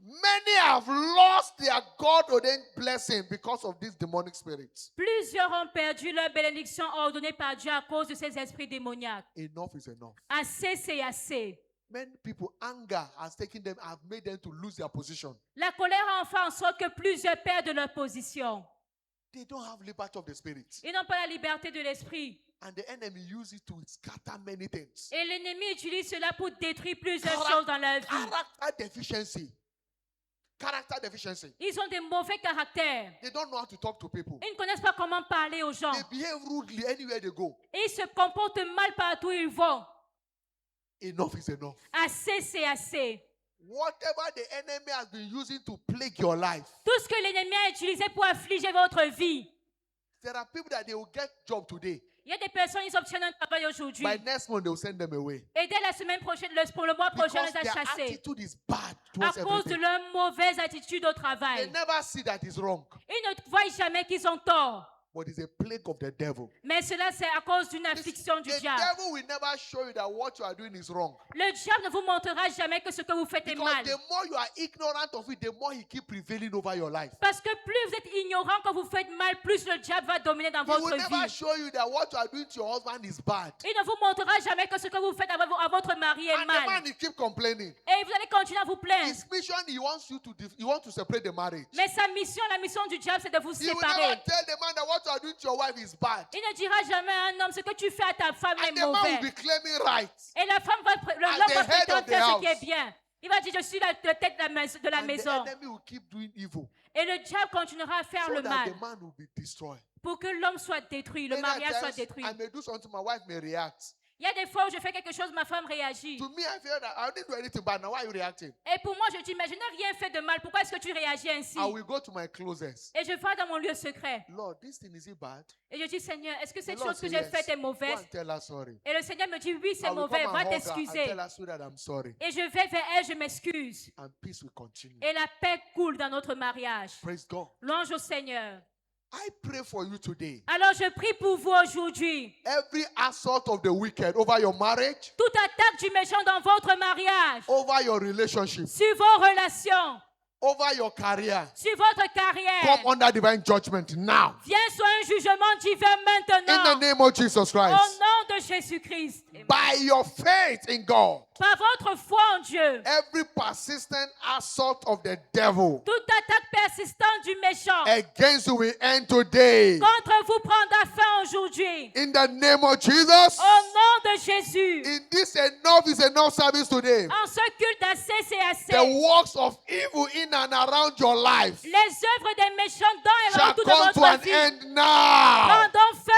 Many have lost their God-ordained blessing because of these demonic spirits. Plusieurs ont perdu leur bénédiction ordonnée par Dieu à cause de ces esprits démoniaques. Enough is enough. Assez, c'est assez. Many people, anger has taken them, have made them to lose their position. La colère a fait en sorte que plusieurs perdent leur position. They don't have liberty of the spirit. Ils n'ont pas la liberté de l'esprit. And the enemy uses it to scatter many things. Et l'ennemi utilise cela pour détruire plusieurs choses dans leur vie. Character deficiency. character deficiency. Ils ont des mauvais caractères. They don't know how to talk to people. Ils ne connaissent pas comment parler aux gens. They behave rudely anywhere they go. Et ils se comportent mal partout où ils vont. Enough is enough. Assez, c'est assez. Whatever the enemy has been using to plague your life, Tout ce que l'ennemi a utilisé pour affliger votre vie. there are people that they will get job today. Il y a des personnes, ils obtiennent un travail aujourd'hui. By next month, they will send them away. Et dès la semaine prochaine, pour le mois prochain, on Because les a their chassés. attitude is bad À towards cause de everything. leur mauvaise attitude au They travail. never see that it's wrong, Ils ne voient jamais qu'ils ont tort. but it's a plague of the devil. Mais cela, c'est à cause d'une affliction du The diable. devil will never show you that what you are doing is wrong. Le diable ne vous montrera jamais que ce que vous faites est Because mal. the more you are ignorant of it, the more he keep prevailing over your life. Parce que plus vous êtes ignorant quand vous faites mal, plus le diable va dominer dans He will votre never vie. show you that what you are doing to your husband is bad. Il ne vous montrera jamais que ce que vous faites à votre mari est And the mal. man, he keep complaining. Et vous allez continuer à vous plaindre. His mission, he wants to separate the marriage. Mais sa mission, la mission du diable, c'est de vous He will séparer. never tell the man that what you are doing to your wife is bad. Il ne dira jamais à un homme ce que tu fais à ta femme And est the man will mauvais. be claiming right. Et la femme va, As l'homme the va head prétendre of the faire ce qui house. est bien. Il va dire, je suis la tête de la And the maison. enemy will keep doing evil. Et le diable continuera à faire So le that mal the man will be destroyed. pour que l'homme soit détruit, le Many mariage soit times, détruit. I may do something, my wife may react. Il y a des fois où je fais quelque chose, ma femme réagit. To me, I feel that I didn't do anything bad. Now, why are you reacting? Et pour moi, je dis, mais je n'ai rien fait de mal. Pourquoi est-ce que tu réagis ainsi? I will go to my closest. Et je vais dans mon lieu secret. Lord, this thing is it bad? Et je dis, Seigneur, est-ce que The cette Lord chose que say j'ai yes. faite est Go mauvaise? and tell her sorry. Et le Seigneur me dit, oui, I c'est will mauvais, come va and hug her and t'excuser. tell her so that I'm sorry. Et je vais vers elle, je m'excuse. And peace will continue. Et la paix coule dans notre mariage. Praise God. Louange au Seigneur. I pray for you today. Alors je prie pour vous aujourd'hui. Every assault of the wicked over your marriage, Toute attaque du méchant dans votre mariage, over your relationship, sur vos relations, over your career, sur votre come carrière, under divine judgment now. viens sur un jugement divin In the maintenant. name of Jesus Au Christ. nom de Jésus-Christ. By your faith in God, Par votre foi en Dieu, every persistent assault of the devil toute attaque persistante du méchant against you will end today. contre vous prendra fin aujourd'hui. In the name of Jesus. Au nom de Jésus. In this enough is enough service today. En ce culte assez, c'est The assez. works of evil in and around your life Les œuvres des méchants dans et shall autour de come to votre an vie end now. prendront fin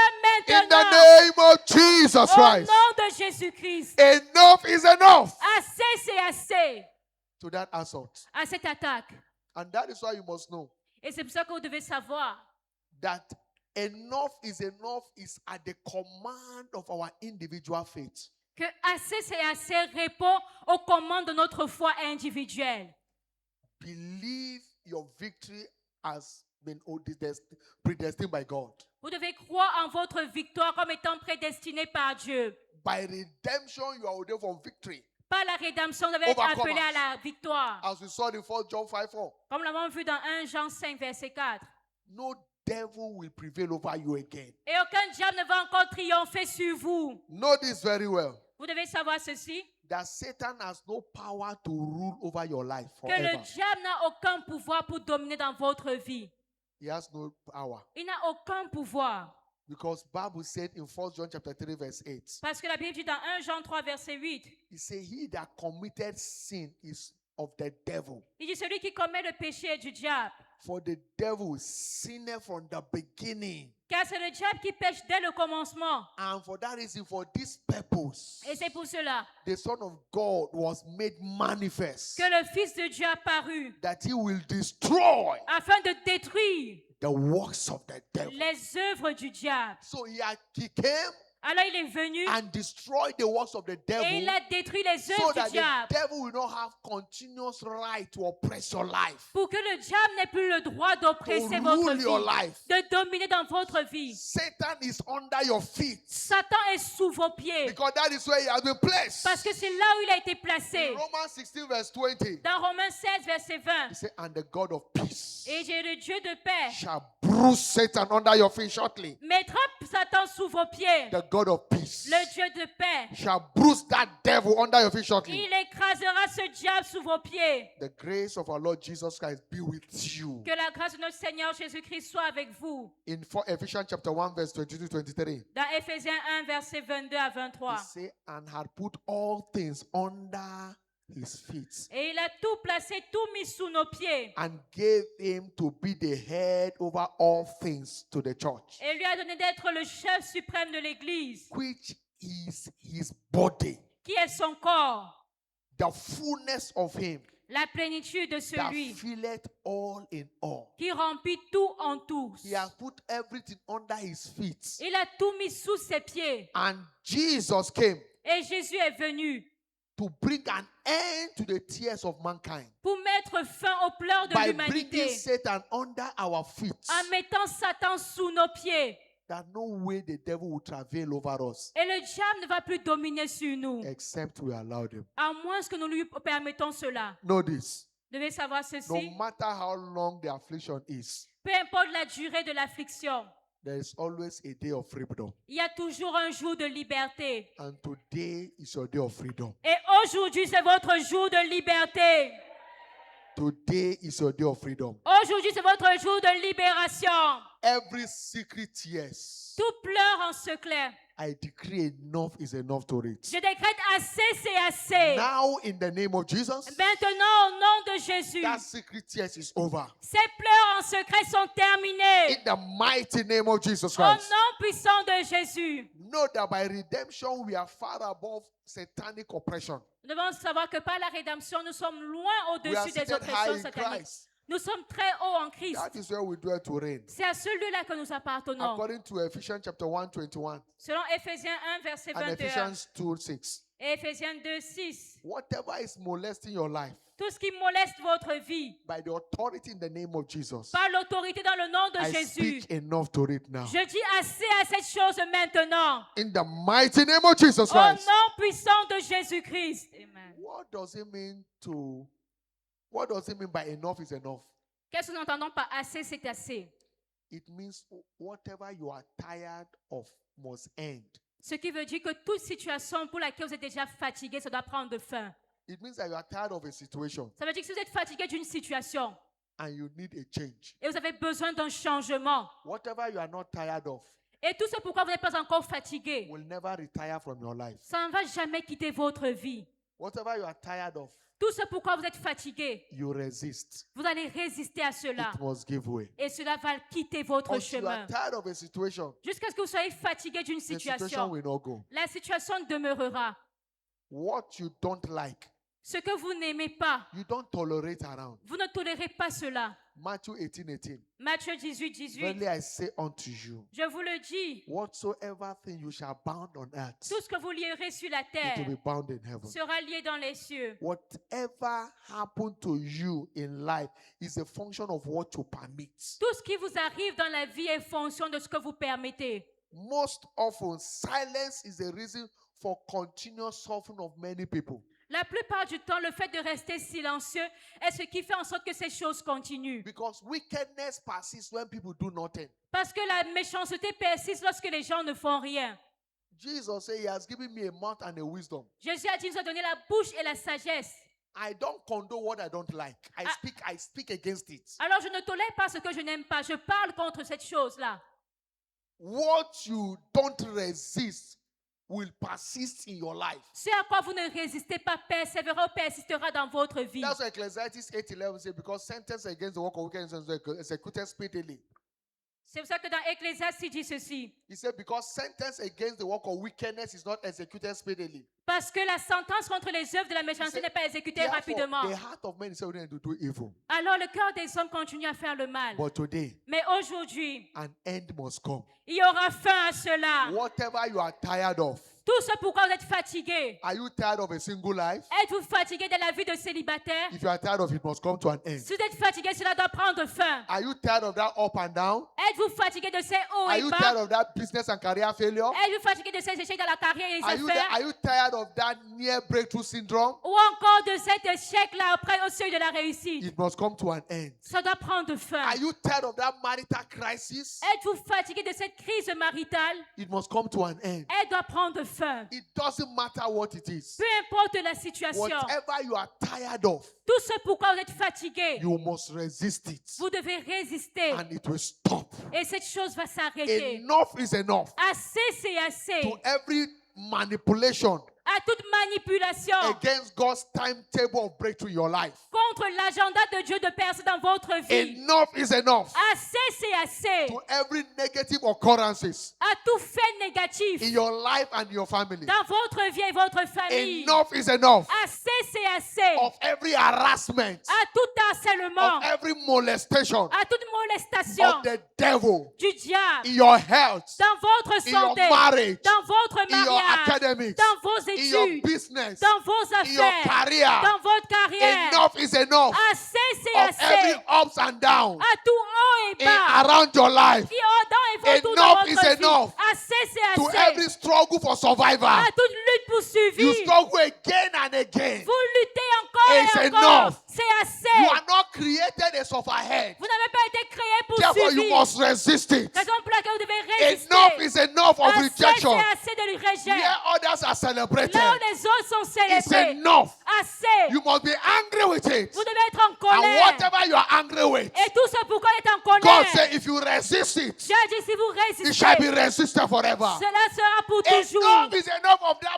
In the maintenant. name of Jesus Au Christ. nom de Jésus-Christ. Enough is enough Assez, c'est assez to that assault. à cette attaque. And that is why you must know Et c'est pour ça que vous devez savoir that enough is at the command of our individual faith. que assez, c'est assez répond aux commandes de notre foi individuelle. Believe your victory has been predestined by God. Vous devez croire en votre victoire comme étant prédestinée par Dieu. By redemption, you are ordained for victory. Par la rédemption, vous devez être Overcomers. appelé à la victoire. As we saw in 1 John 5:4. Comme nous l'avons vu dans 1 Jean 5, verset 4. No devil will prevail over you again. Et aucun diable ne va encore triompher sur vous. Know this very well. Vous devez savoir ceci, That Satan has no power to rule over your life que le forever. diable n'a aucun pouvoir pour dominer dans votre vie. He has no power. Il n'a aucun pouvoir. Because Bible said in 1 John chapter 3 verse 8. Parce que la Bible dit dans 1 Jean 3, verset 8, He said, he that committed sin is of the devil. il dit celui qui commet le péché est du diable. For the devil sinned from the beginning. Car c'est le diable qui pêche dès le commencement. And for that reason, for this purpose, Et c'est pour cela the Son of God was made manifest. que le Fils de Dieu a paru That he will destroy afin de détruire the works of the devil. les œuvres du diable. So he came Alors il est venu and destroyed the works of the et devil. il a détruit les So œuvres that du the diable. devil will not have continuous right to oppress your life, Pour que le diable n'ait plus le droit to d'oppresser votre rule your vie, life. de dominer dans votre vie. Satan is under your feet Satan est sous vos pieds. because that is where he has been placed. Parce que c'est là où il a été placé. In Romans 16 verse 20, Dans Romains 16, verset 20. he said, and the God of peace Et j'ai le Dieu de paix shall bruise Satan under your feet shortly. mettra Satan sous vos pieds. The God of peace Le Dieu de paix. shall bruise that devil under your feet shortly. Il écrasera ce diable sous vos pieds. The grace of our Lord Jesus Christ be with you. Que la grâce de notre Seigneur Jésus-Christ soit avec vous. In Ephesians chapter 1 verse 22-23, Dans Éphésiens 1, verset 22 à he 23. said, and had put all things under his feet Et il a tout placé, tout mis sous nos pieds. and gave him to be the head over all things to the church, Et lui a donné d'être le chef suprême de l'Église, which is his body, qui est son corps, the fullness of him la plénitude de that celui filleth all in all. qui remplit tout en tous. He has put everything under his feet. Il a tout mis sous ses pieds. And Jesus came Et Jésus est venu to bring an end to the tears of mankind pour mettre fin aux pleurs de by bringing l'humanité, Satan under our feet, en mettant Satan sous nos pieds. that no way the devil will travail over us Et le diable ne va plus dominer sur nous, except we allow him. à moins que nous lui permettons cela. Know this. Vous devez savoir No ceci. matter how long the affliction is, Peu importe la durée de l'affliction, there is always a day of freedom. il y a toujours un jour de liberté. And today is your day of freedom. Et aujourd'hui, c'est votre jour de liberté. Today is your day of freedom. Aujourd'hui, c'est votre jour de libération. Every secret tears, Tout pleure en secret. I decree enough is enough to reach. Je décrète assez, c'est assez. Now, in the name of Jesus, Maintenant, au nom de Jésus, that secret tears is over. ces pleurs en secret sont terminés. In the mighty name of Jesus Au Christ. nom puissant de Jésus. Know that by redemption we are far above satanic oppression. Nous devons savoir que par la rédemption, nous sommes loin We are au-dessus des seated high oppressions in sataniques. Christ. Nous sommes très hauts en Christ. That is where we dwell to reign. C'est à celui-là que nous appartenons. According to Ephesians chapter 1:21 Selon Éphésiens 1, verset and 21 Ephesians 2:6. et Éphésiens 2, 6. Whatever is molesting your life, Tout ce qui moleste votre vie, by the authority in the name of Jesus, par l'autorité dans le nom de I Jésus, speak enough to it now. je dis assez à cette chose maintenant. In the mighty name of Jesus Au Christ. nom puissant de Jésus-Christ. Amen. What does it mean by enough is enough? Qu'est-ce que nous entendons par assez, c'est assez? It means whatever you are tired of must end. Ce qui veut dire que toute situation pour laquelle vous êtes déjà fatigué, ça doit prendre fin. It means that you are tired of a situation Ça veut dire que si vous êtes fatigué d'une situation and you need a change. et vous avez besoin d'un changement, Whatever you are not tired of et tout ce pourquoi vous n'êtes pas encore fatigué, will never retire from your life. ça ne va jamais quitter votre vie. Whatever you are tired of, Tout ce pourquoi vous êtes fatigué, you resist. vous allez résister à cela. It must give way. Et cela va quitter votre Until you are chemin. tired of a situation, Jusqu'à ce que vous soyez fatigué d'une the situation situation. will not go. La situation demeurera. What you don't like, Ce que vous n'aimez pas, you don't tolerate around. vous ne tolérez pas cela. Matthew 18:18. Matthieu 18, 18. Verily I say unto you, Je vous le dis, whatsoever thing you shall bound on earth, tout ce que vous lierez sur la it terre will be bound in heaven. sera lié dans les cieux. Whatever happened to you in life is a function of what you permit. Tout ce qui vous arrive dans la vie est fonction de ce que vous permettez. Most often, silence is the reason for continuous suffering of many people. La plupart du temps, le fait de rester silencieux est ce qui fait en sorte que ces choses continuent. Because wickedness persists when people do nothing. Parce que la méchanceté persiste lorsque les gens ne font rien. Jesus said, He has given me a mouth and a wisdom. Jésus a dit, il nous a donné la bouche et la sagesse. I don't condone what I don't like. I speak against it. Alors je ne tolère pas ce que je n'aime pas. Je parle contre cette chose-là. What you don't resist will persist in your life. Ce à quoi vous ne résistez pas persévérera ou persistera dans votre vie. That's why Ecclesiastes 8:11 says, because sentence against the work of wickedness is executed speedily. C'est pour ça que dans Ecclésiaste, il dit ceci. He said, because sentence against the work of wickedness is not executed speedily. Parce que la sentence contre les œuvres de la méchanceté n'est pas exécutée Therefore, rapidement. the heart of man is willing to do evil. Alors le cœur des hommes continue à faire le mal. But today, Mais aujourd'hui, an end must come. il y aura fin à cela. Whatever you are tired of. Tout ce pourquoi vous êtes fatigué. Are you tired of a single life? Êtes-vous fatigué de la vie de célibataire? If you are tired of it, must come to an end. Si vous êtes fatigué, cela doit prendre fin. Are you tired of that up and down? Êtes-vous fatigué de ces hauts Are et you bas? tired of that business and career failure? Êtes-vous fatigué de ces échecs dans la carrière et les affaires? Are you tired of that near breakthrough syndrome? Ou encore de cet échec-là après au seuil de la réussite? It must come to an end. Ça doit prendre fin. Are you tired of that marital crisis? Êtes-vous fatigué de cette crise maritale? It must come to an end. Elle doit prendre fin. It doesn't matter what it is. Peu importe la situation, Whatever you are tired of, tout ce pourquoi vous êtes fatigué, you must resist it. vous devez résister. And it will stop. Et cette chose va s'arrêter. Enough is enough. Assez, c'est assez. To every manipulation à toute manipulation against God's timetable of breakthrough in your life. contre l'agenda de Dieu de percer dans votre vie. Enough is enough Assez, c'est assez. to every negative occurrences À tout fait négatif in your life and your family. dans votre vie et votre famille. Enough is enough Assez, c'est assez. of every harassment, À tout harcèlement, of every molestation à toute molestation of the devil du diable in your health, dans votre in your santé, marriage, dans votre in your mariage, academics, dans vos in your études, business, dans vos in your affaires, career. dans votre carrière. Enough is enough Assez, c'est of every assez. ups and downs À tout haut et in, bas. around your life, Qui dans et vos Enough dans is votre vie. enough Assez, c'est to assez. every struggle for survival. À toute lutte pour You survivre. struggle again and again. Vous luttez encore It's et encore. enough. C'est assez. You are not created a sufferhead. Vous n'avez pas été créé pour Therefore, you subir. must resist it. Raison pour laquelle vous devez résister. Enough is enough of Assez, rejection. c'est assez de rejet. Where others are celebrated, Là où les autres sont it's célébrés. enough. Assez. You must be angry with it. Vous devez être en And colère. whatever you are angry with, Et tout ce pourquoi il est en God colère. said, if you resist it, Dieu dit si vous it shall be résistez, resisted forever. cela sera pour toujours. Enough is enough of that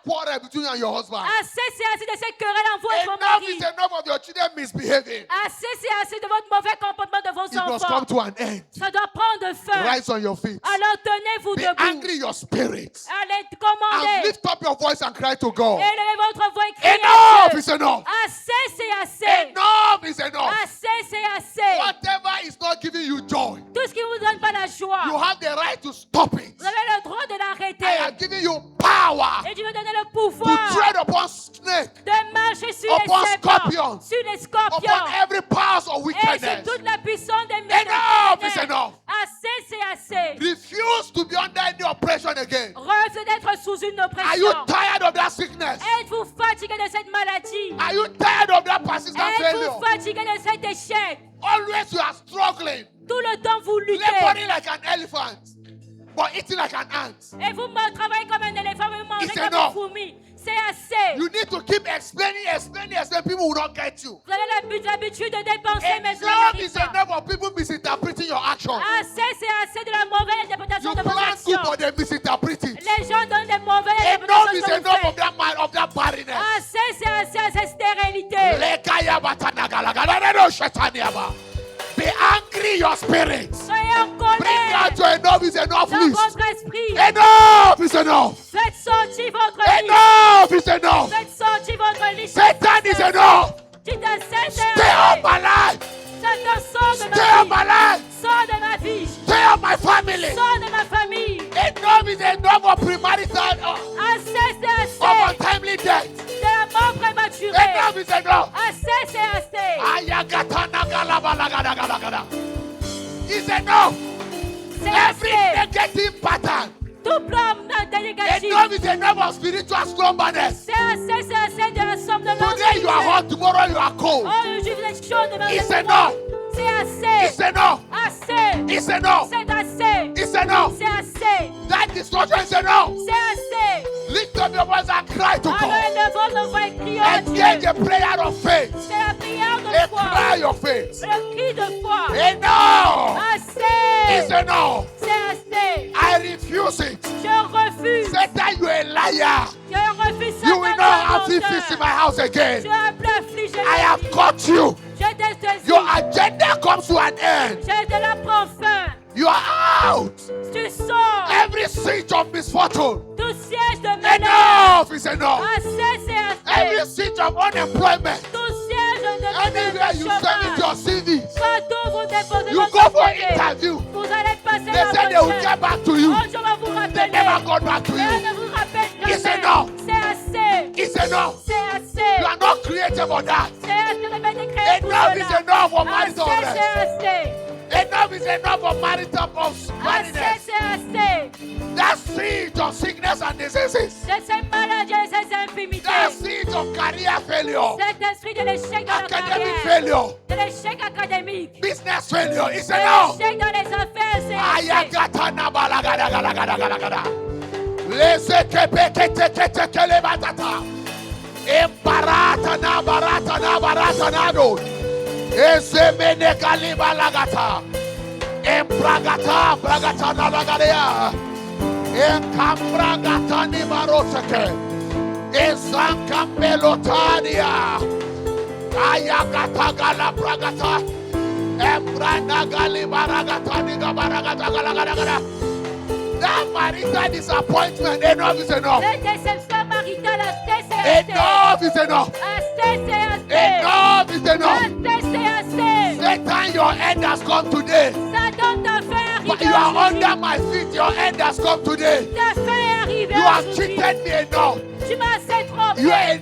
quarrel between you and your husband. Assez, c'est assez de cette querelle en vous et votre Enough mari. is enough of your children misbehaving. Assez, c'est assez de votre mauvais comportement de vos It must come enfants. to an end. Ça doit prendre fin. Rise on your feet. Alors tenez-vous Be debout. angry in your spirit. Allez And commander. lift up your voice and cry to God. Élevez votre voix et criez Enough à Dieu. is enough. Assez, c'est assez. Enough is enough. Assez, c'est assez. Whatever is not giving you joy, Tout ce qui ne vous donne pas la joie, you have the right to stop it. vous avez le droit de l'arrêter. I am giving you power Et Dieu veut donner le to pouvoir tread upon snake, de marcher sur upon les serpents, scorpions, sur les upon scorpions every power of et sur wickedness. toute la puissance des Enough is enough. Assez, c'est assez. Refuse to be under any oppression again. Refusez d'être sous une Are you oppression. tired of that sickness? Êtes-vous fatigué de cette maladie? Are you tired of that persistent failure? Êtes-vous fatigué de cet échec? Always you are struggling, Tout le temps vous luttez. laboring like an elephant, but eating like an ant. Et vous travaillez comme un éléphant, vous mangez It's comme une enough. fourmi. C'est assez. You need to keep explaining. People will not get you. Vous avez l'habitude de dépenser, mais cela Enough n'arrive is pas. enough of people misinterpreting your action. Assez, c'est assez de la mauvaise interprétation You de vos plan good, actions. but they misinterpret it. Les gens donnent des mauvaises Enough is interprétations de enough vous of that barrenness. Assez, c'est assez à cette stérilité. Lekaya batanagalagala, shetaniaba. Be angry in your spirit. Soyez en Bring out colère your enough is enough dans list. votre esprit. Enough is enough. Faites sortir votre liste. Enough is enough. Faites sortir votre liste. Satan is enough. Dites à Stay Satan, on my life. Satan, sors de Stay ma on my vie. life. Sors de ma vie. Stay on my family. Sors de ma famille. Enough is enough of premarital Assez, c'est of assez. untimely death. De la mort prématurée. Enough is enough. Assez, c'est assez. Ayagatanagalabalagadagada. It's enough. C'est Every assez. negative pattern. Tout plan négatif. Enough is enough of spiritual slumberness. C'est assez de la somme de l'homme. Today you are hot, tomorrow you are cold. Oh, je vous êtes chaud demain. It's vous êtes enough. froid. C'est assez. It's enough. Assez. It's enough. C'est assez. It's enough. C'est assez. That destruction is enough. C'est assez. Lift up your voice and cry to Alors God. élevons nos voix et crions à Engage Dieu. a prayer of faith. C'est la prière de A foi. cry of faith. Le cri de foi. Enough. It's Assez. enough. C'est assez. I refuse it. Je refuse. Satan, you a liar. Je refuse You will Satan, not have le 50 in my menteur. house Tu again. as plus affligé I la have vie. caught you. Je t'ai saisi. Your agenda comes to an end. Je te la prends fin. You are out. Tu sors. Every siege of misfortune. Tout siège de malheur. Enough is enough. Assez, c'est Every assez. siege of unemployment. Tout siège de Anywhere you send in your CV, Partout vous déposez you votre go for CV. interview. Vous allez passer They say they will l'entretien. get back to you. Oh, je vais vous They rappeler. never got back to Je you. ne vous rappelle It's jamais. enough. C'est assez. It's enough. C'est assez. You are not created for that. C'est assez de m'être créé pour Enough is cela. enough for marital Assez, rest. c'est assez. Enough is enough for marital Assez, barrenness. c'est assez. That siege of sickness and diseases. De ces maladies et ces infirmités. That siege of career failure. Cet esprit de l'échec dans la Academic carrière. failure. De l'échec académique. Business failure. It's De enough. l'échec dans les affaires, c'est assez. Ayagatana balagadagalagadagalagada. Lezekepeketekele batata. Embaratana baratana baratanado. Ezemene kalibalagata. Embragata bragatana lagadea. Ekambragatani baroseke. Ezankambelotadia. Ayakatagala bragata. Embranagali baragatani gabaragata galagada. That marital disappointment, enough is enough. Cette déception maritale, assez, c'est assez. Enough is enough. Assez, c'est assez. Enough is enough. Assez, c'est assez. Satan, your end has come today. Satan t'a fait But arriver you are aujourd'hui. under my feet. Your end has come today. T'as fait arriver You have aujourd'hui. cheated me enough. Tu m'as assez trompé.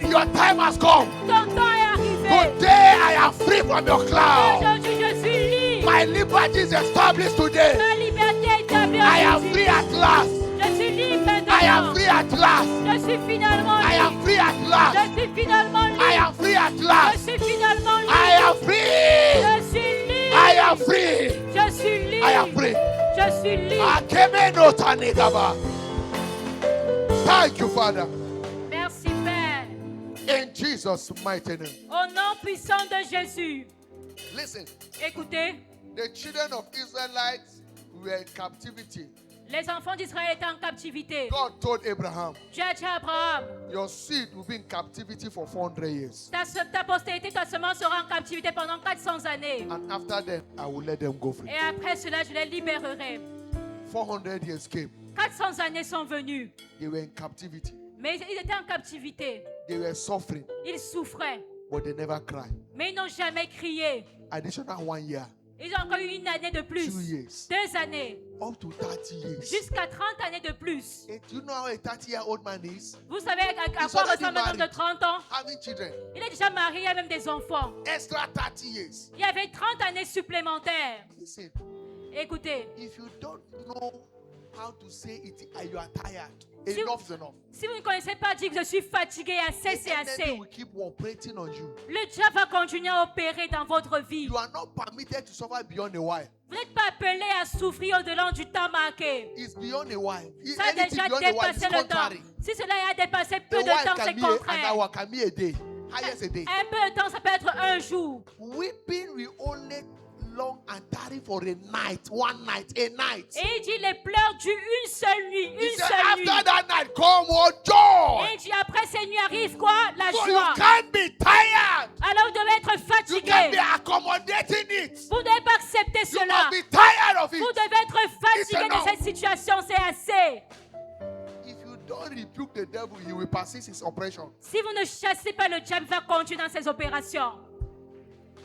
Your time has come. Ton temps est arrivé. Today I am free from your cloud. Aujourd'hui, je suis libre. My liberty is established today. Ma liberté est établie I am aujourd'hui. free at last. Je suis libre I maintenant. am free at last. Je suis finalement I libre. am free at last. Je suis finalement libre. I am free at Je last. suis finalement libre. I am free. Je suis libre. I am free. Je suis libre. I am free. Je suis libre. Akemeno tanigaba. Thank you, Father. Merci, Père. In Jesus' mighty name. Au nom puissant de Jésus. Listen, Écoutez, the children of Israelites were in captivity. les enfants d'Israël étaient en captivité. God told Abraham, Dieu a dit à Abraham, your seed will be in captivity for 400 years. ta postérité, ta semence sera en captivité pendant 400 années. And after that, I will let them go free. Et après cela, je les libérerai. 400 years came. 400 années sont venues. They were in captivity. Mais ils étaient en captivité. They were suffering, Ils souffraient. but they never cried. Mais ils n'ont jamais crié. Additional 1 year, Ils ont encore eu une année de plus. 2 years, 2 années. up to 30 years. Jusqu'à 30 années de plus. And do you know how a 30-year-old man is? Vous savez à Ils quoi sont déjà ressemble un homme de mariés. 30 ans? Having children. Il est déjà marié, il a même des enfants. Extra 30 years. Il y avait 30 années supplémentaires. Listen, Écoutez, if you don't know how to say it and you are tired, Si- enough is enough. si vous ne connaissez pas dire que je suis fatigué, assez, The c'est enemy assez. will keep operating on you. Le diable va continuer à opérer dans votre vie. You are not permitted to suffer beyond a while. Vous n'êtes pas appelé à souffrir au-delà du temps marqué. It's beyond a while. Ça a Anything déjà beyond a while is dépassé le temps. contrary. Si cela a dépassé peu A de while temps, can c'est be an contraire. hour, can be a day. Highest a day. Un peu de temps, ça peut être un jour. Weeping will only long and tarry for a night, one night, a night. Et il dit les pleurs durent une seule nuit, He une said, seule nuit. after that night, come what joy. Et il dit après ces nuits arrive quoi? La So you joie. can't be tired. Alors vous devez être You can't fatigué. be accommodating it. Vous ne devez pas accepter You cela. must be tired of Vous it. devez être fatigué de enough. cette situation, c'est assez. If you don't rebuke the devil, he will persist his operation. Si vous ne chassez pas le diable, il va continuer dans ses opérations.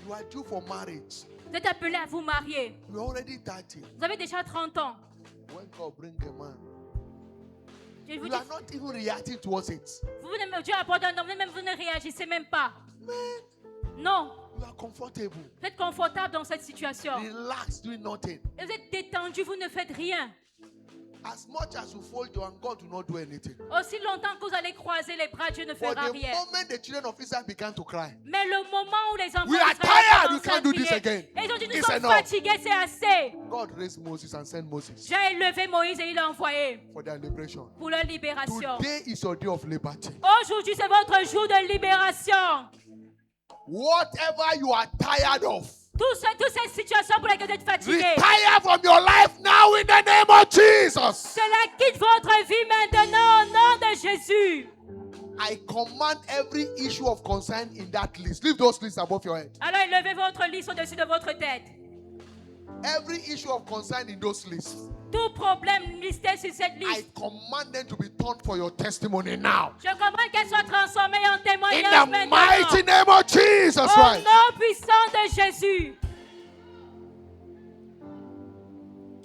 You are due for marriage. Vous êtes appelé à vous marier. You're already 30. Vous avez déjà 30 ans. When God bring a man, Je vous you dis, are not even reacting towards it. Dieu apporte un homme, même vous ne réagissez même pas. Man, Non, you are comfortable. vous êtes confortable dans cette situation. Relax, doing nothing. Et vous êtes détendu, vous ne faites rien. As much as you fold your hand, God will not do anything. Aussi longtemps que vous allez croiser les bras, Dieu ne For fera the rien. moment the children of Israel began to cry, Mais le moment où les enfants We are d'Israël tired, we commencent à can't do this crier, again. et ils ont dit, nous It's sommes enough. fatigués, c'est assez. God raised Moses and sent Moses Dieu a élevé Moïse et il l'a envoyé for their liberation. pour leur libération. Today is your day of liberty. Aujourd'hui, c'est votre jour de libération. Whatever you are tired of, Toutes ces situations pour lesquelles vous êtes fatigués, retire from your life now in the name of Jesus. cela quitte votre vie maintenant au nom de Jésus. I command every issue of concern in that list. Leave those lists above your head. Alors élevez votre liste au-dessus de votre tête. Every issue of concern in those lists, Tout problème listé sur cette I liste, command them to be turned for your testimony now. je commande qu'elle soit transformée en In témoignage the maintenant. mighty name of Jesus Au Christ. nom puissant de Jésus.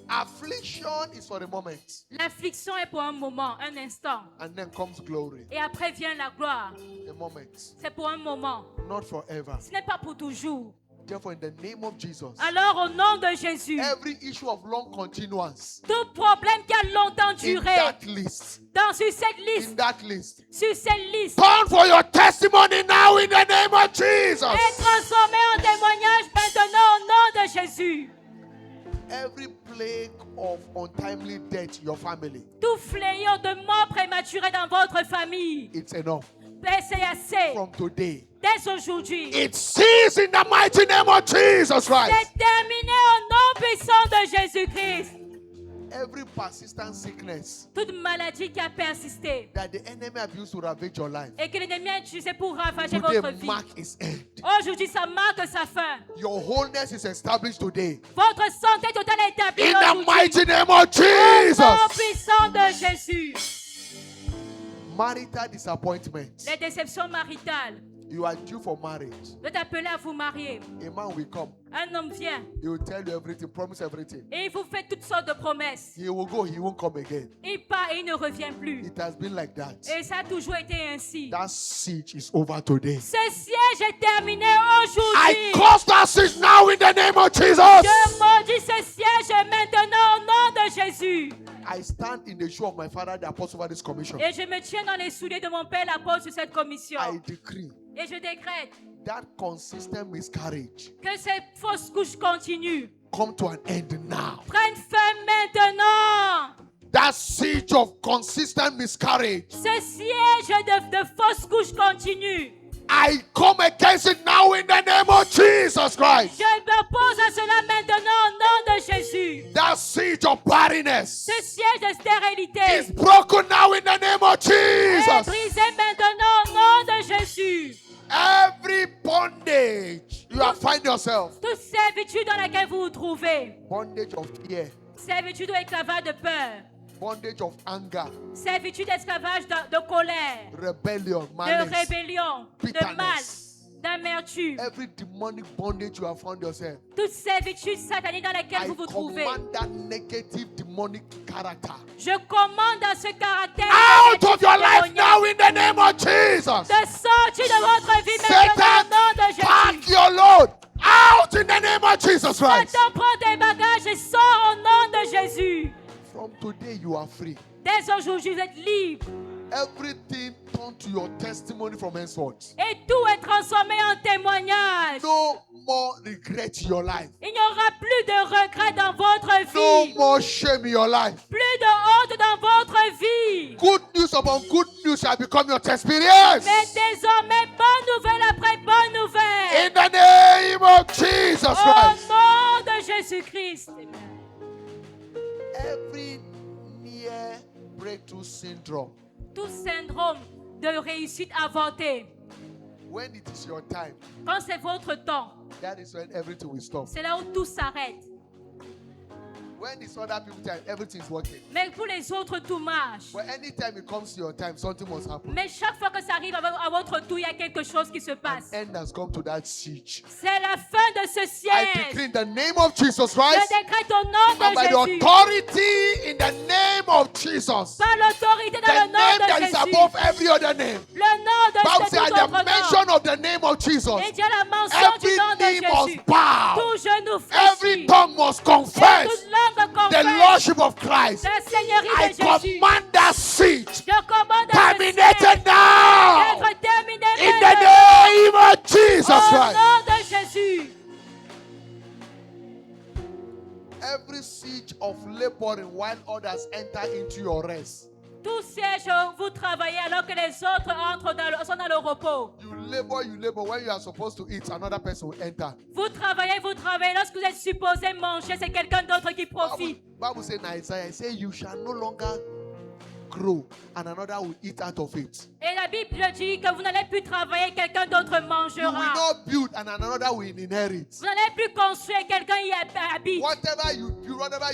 Affliction is for a moment, L'affliction est pour un moment, un instant. and then comes glory. Et après vient la gloire. A moment, C'est pour un moment. not forever. Ce n'est pas pour toujours. Therefore, in the name of Jesus, Alors au nom de Jésus, every issue of long continuance tout problème qui a longtemps in duré that list, sur cette liste, sur cette list, sur cette liste, turn for your testimony now in the name of est Jesus. transformé en témoignage maintenant au nom de Jésus. Every plague of untimely death in your family, Tout fléau de mort prématurée dans votre famille, it's enough. c'est assez. From today, Dès aujourd'hui, it ceases in the mighty name of Jesus Christ. c'est terminé au nom puissant de Jésus-Christ. Every persistent sickness toute maladie qui a persisté that the enemy have used to ravage your life, et que l'ennemi a utilisé pour ravager today votre vie. mark its end. Aujourd'hui, ça marque sa fin. Your wholeness is established today. Votre santé totale est établie In the aujourd'hui. mighty name of Au nom Jesus. puissant de Jésus. Marital disappointment. Les déceptions maritales. You are due for marriage. Vous êtes appelé à vous marier. A man will come. Un homme vient He will tell you everything, promise everything. et il vous fait toutes sortes de promesses. He will go, he won't come again. Il part et il ne revient plus. It has been like that. Et ça a toujours été ainsi. That siege is over today. Ce siège est terminé I aujourd'hui. cause that siege now in the name of Jesus. Je maudis ce siège maintenant au nom de Jésus. I stand in the shoe of my father, the apostle, over this commission. Et je me tiens dans les souliers de mon père, l'apôtre, sur cette commission. I decree Et je décrète that consistent miscarriage que ces fausses couches continuent. come to an end now. Prennent fin maintenant. That siege of consistent miscarriage, Ce siège de fausses couches continue. I come against it now in the name of Jesus Christ. Je m'oppose à cela maintenant au nom de Jésus. That siege of barrenness Ce siège de stérilité is broken now in the name of est Jesus. brisé maintenant au nom de Jésus. Every bondage you have find yourself, Toute servitude dans laquelle vous vous trouvez, bondage of fear, servitude ou esclavage de peur, bondage of anger, servitude d'esclavage de colère, rebellion, de malice, rébellion, de mal, bitterness. d'amertume, Every demonic bondage you have found yourself, toute servitude satanique dans laquelle I vous vous trouvez. command that negative demonic character Je commande à ce caractère out of négatif your life démoniaque now in the name of Jesus. de sortir de votre vie maintenant Satan, au nom de pack Jésus. your load out in the name of Jesus Christ. Satan, prends tes bagages et sors au nom de Jésus. From today you are free. Dès aujourd'hui, vous êtes libre. Everything turned to your testimony from henceforth. Et tout est transformé en témoignage. No more regret in your life. Il n'y aura plus de regrets dans votre No vie. more shame in your life. Plus de honte dans votre vie. Good news upon good news shall become your experience. Mais désormais, bonne nouvelle après bonne nouvelle. In the name of Jesus Au Christ. nom de Jésus-Christ. Every near breakthrough syndrome, Tout syndrome de réussite avortée, when it is your time, quand c'est votre temps, that is when everything will stop. c'est là où tout s'arrête. When it's other people's time, everything is working. Mais pour les autres, tout marche. But anytime it comes to your time, something must happen. Mais chaque fois que ça arrive à votre tour, il y a quelque chose qui se passe. End has come to that siege. C'est la fin de ce I siège. decree in the name of Jesus Je Christ, décrète au nom and by de the Jésus, authority in the name of Jesus, par l'autorité the dans le name nom that de is Jésus, above every other name. le nom de Bible Jésus, says, tout at autre the mention nom. of the name of Jesus, Et Dieu la mention du every nom de knee Jésus. must bow, Tout genou every fléchit. tongue must Et confess toute langue the confesse Lordship of Christ. la Seigneurie I de Jésus. command that siege Je commande à ce siège terminated now d'être terminé in the maintenant. name of Jesus Au Christ. nom de Jésus. Every siege of laboring while others enter into your rest. Tout siège où vous travaillez alors que les autres sont dans le repos. You labor. When you are supposed to eat, another person will enter. Vous travaillez. Lorsque vous êtes supposé manger, c'est quelqu'un d'autre qui profite. Bible says in Isaiah, it says, you shall no longer grow, and another will eat out of it. Et la Bible dit que vous n'allez plus travailler, quelqu'un d'autre You will mangera. not build, and another will inherit. Vous n'allez plus construire, quelqu'un y habite. Whatever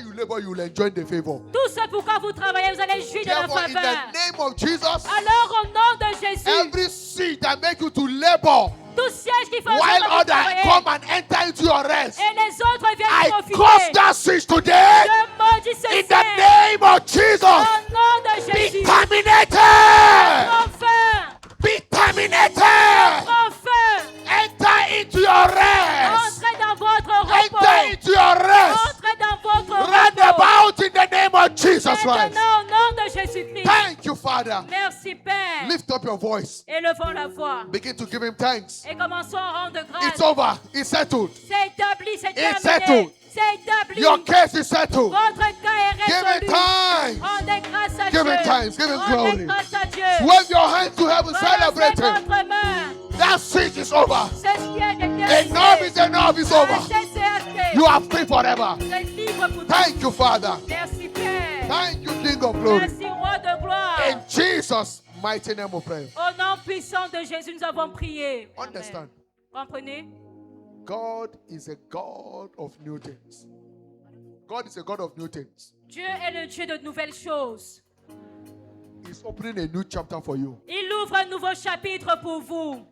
you labor, you will enjoy the favor. Tout ce pourquoi vous travaillez, vous allez jouir de la Therefore, in faveur. the name of Jesus, Alors au nom de Jésus, every seed that make you to labor tout siège qui fait en while sorte que vous others travaillez, come and enter into your rest, et les autres viennent I profiter. cause that siege today Je maudis ce in siège. the name of Jesus. Au nom de Be Jésus. terminated. Enfin, Be terminated. enfin, Enter into your rest. entrez dans votre repos. Enter into your rest. Entrez dans votre Run repos. about in the name of Jesus Christ. Maintenant, au nom de Jésus-Christ. Thank you, Father. Merci, Père. Lift up your voice. Élevons la voix. Begin to give him thanks. Et commençons à rendre It's grâce. over. It's settled. C'est établi, c'est It's terminé. settled. C'est établi. Your case is settled. Votre cas est Give résolu. him time. Rendez grâce à Give Dieu. him thanks. Give him Rendez glory. grâce à Dieu. Wave your hands to heaven. Balancez Celebrate him. votre main. That siege is over. Ce siège est Enough is enough. It's over. C'est You are free forever. Vous êtes libre pour tout. Thank you, Father. Merci, Père. Thank you, King of Glory. Merci, roi de gloire. In Jesus' mighty name we pray. Au nom puissant de Jésus, nous avons prié. Amen. Understand? Comprenez? God is a God of new things. God is a God of new things. Dieu est le Dieu de nouvelles choses. He's opening a new chapter for you. Il ouvre un nouveau chapitre pour vous.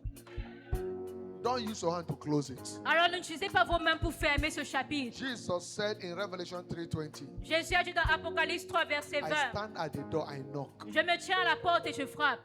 Don't use your hand to close it. Alors n'utilisez pas vos mains pour fermer ce chapitre. Jesus said in Revelation 3:20, Jésus a dit dans Apocalypse 3, verset I 20, stand at the door, I knock. je me tiens à la porte et je frappe.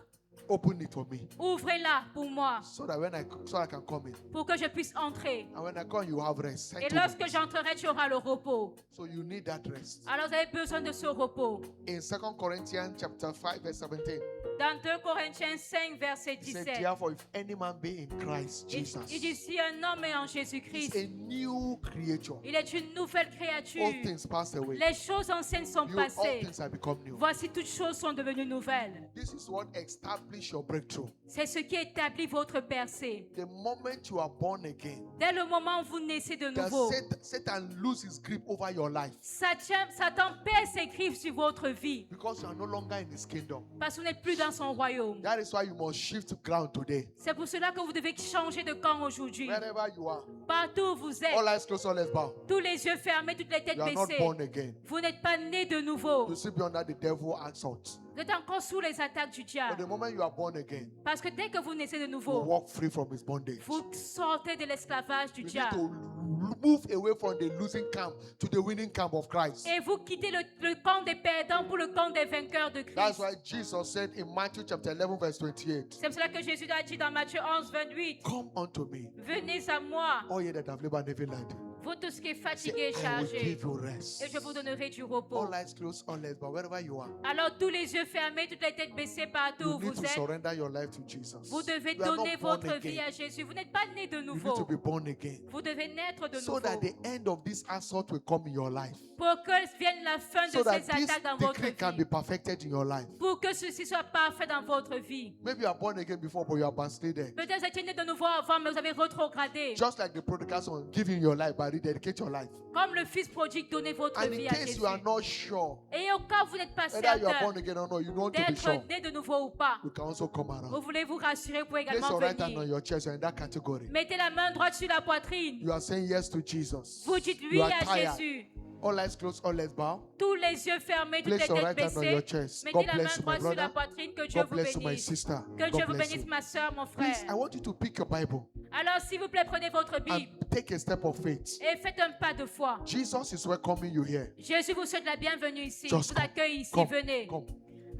Open it for me. Ouvrez-la pour moi, So that so I can come in. pour que je puisse entrer. And when I come, you have rest. Et lorsque j'entrerai, tu auras le repos. So you need that rest. Alors vous avez besoin de ce repos. In 2 Corinthians chapter 5, verse 17, Dans 2 Corinthiens 5, verset he said, 17, therefore, if any man be in Christ il Jesus, dit si un homme est en he's Jésus-Christ, a new creature. il est une nouvelle créature. All things passed away. Les choses anciennes sont All passées. things have become new. Voici toutes choses sont devenues nouvelles. This is what established your breakthrough. C'est ce qui établit votre percée. The moment you are born again, Dès le moment où vous naissez de that nouveau, Satan loses his grip over your life Satan perd ses griffes sur votre vie because you are no longer in his kingdom. parce que vous n'êtes plus dans son royaume. That is why you must shift ground today. C'est pour cela que vous devez changer de camp aujourd'hui. Wherever you are, Partout où vous all êtes, eyes closed, all eyes bowed. tous les yeux fermés, toutes les têtes You are not baissées. born again. Vous n'êtes pas né de nouveau. You still be under the devil assault. Vous êtes encore sous les attaques du But the diable. moment you are born again, Parce que dès que vous naissez de you nouveau, walk free from his bondage. vous sortez de l'esclavage du You need diable. to move away from the losing camp to the winning camp of Christ. Et vous quittez le camp des perdants pour le camp des vainqueurs de That's Christ. why Jesus said in Matthew chapter 11 verse 28, C'est pour cela que Jésus a dit dans Matthieu 11, 28, come unto me, venez à moi, all ye that have labored and heavy laden. vous tous qui êtes Say, fatigués et I will chargés, give you rest. et je vous donnerai du repos. All eyes closed, all eyes, but wherever you are, Alors tous les yeux fermés, toutes les têtes baissées partout you où need vous to êtes, surrender your life to Jesus. vous devez You are donner not born votre vie again. à Jésus. Vous n'êtes pas né de You need to nouveau. be born again. Vous devez naître de So nouveau. that the end of this assault will come in your life. Pour que vienne la fin de So that ces this attaques dans votre decree can be vie. perfected in your life. Pour que ceci soit parfait dans votre vie. Maybe you are born again before, but you are backslidden. Peut-être vous étiez né de nouveau avant, mais vous avez rétrogradé. Just like the prodigal son, giving your life, but rededicate your life. Comme le fils prodigue, donnez votre And vie in à case Jésus. you are not sure Et au cas où vous n'êtes pas whether you are born certain again or not, you want to be sure, d'être né de nouveau ou pas, you can also come vous around. voulez vous rassurer, vous pouvez Place également your right hand on venir. your chest, you're in that category. Mettez la main droite sur la poitrine. You are saying yes to Jesus. Vous dites You oui are à tired. Jésus. All eyes closed, all eyes bow. Tous les yeux fermés, toutes Place les your têtes right hand on your baissées. chest. Mettez God la main bless you, my droite sur la brother. poitrine. Que Dieu God vous bless you, my bénisse. sister. Que Dieu God vous bless bénisse, you. ma soeur, mon Please, I frère. want you to pick your Bible Alors, s'il vous plaît, prenez votre and Bible take a step of faith. et faites un pas de foi. Jesus is welcoming you here. Jésus vous souhaite la bienvenue ici. Il Just vous come. accueille ici. Come. Venez. Come.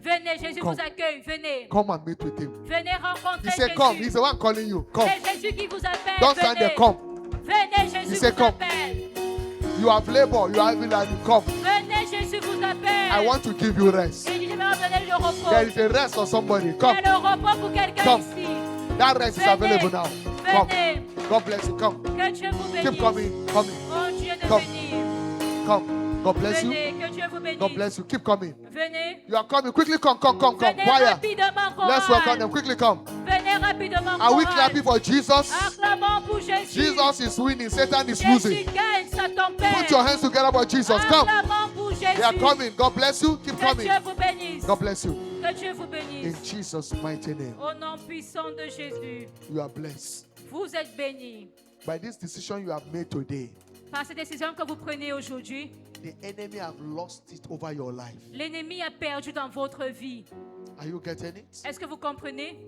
Venez, Jésus Come. vous accueille. Venez. Come and meet with him. Venez rencontrer He said, come. Jésus. He's the one calling you. Come. C'est Jésus qui vous appelle. Don't stand Venez. there. Come. Venez, Jésus He said, vous come. appelle. You have labor. You have been come. Venez, Jésus vous appelle. I want to give you rest. Et je vais vous donner le repos. There is a rest for somebody. Il y Come. a le repos pour quelqu'un Come. ici. That rest is Venez. available now. Come. Venez. God bless you. Come. Que Dieu vous bénisse. Keep coming. Coming. Oh Dieu de Come. venir. Come. God bless you. Venez, que Dieu vous God bénisse. bless you. Keep coming. Venez. You are coming. Quickly come. Come. Venez Choir. rapidement, Let's welcome chorale. them. Quickly come. Venez rapidement, Are we chorale. clapping for Jesus? Acclamons pour Jésus. Jesus is winning. Satan is Jésus losing. gagne, Satan Put perd. your hands together for Jesus. Come. Acclamons pour Jésus. They are coming. God bless you. Keep Que coming. Dieu vous bénisse. God bless you. Que Dieu vous In bénisse. Jesus' mighty name, Au nom puissant de Jésus, you are blessed. vous êtes bénis. By this decision you have made today, Par ces décisions que vous prenez aujourd'hui, the enemy have lost it over your life. l'ennemi a perdu dans votre vie. Are you getting it? Est-ce que vous comprenez?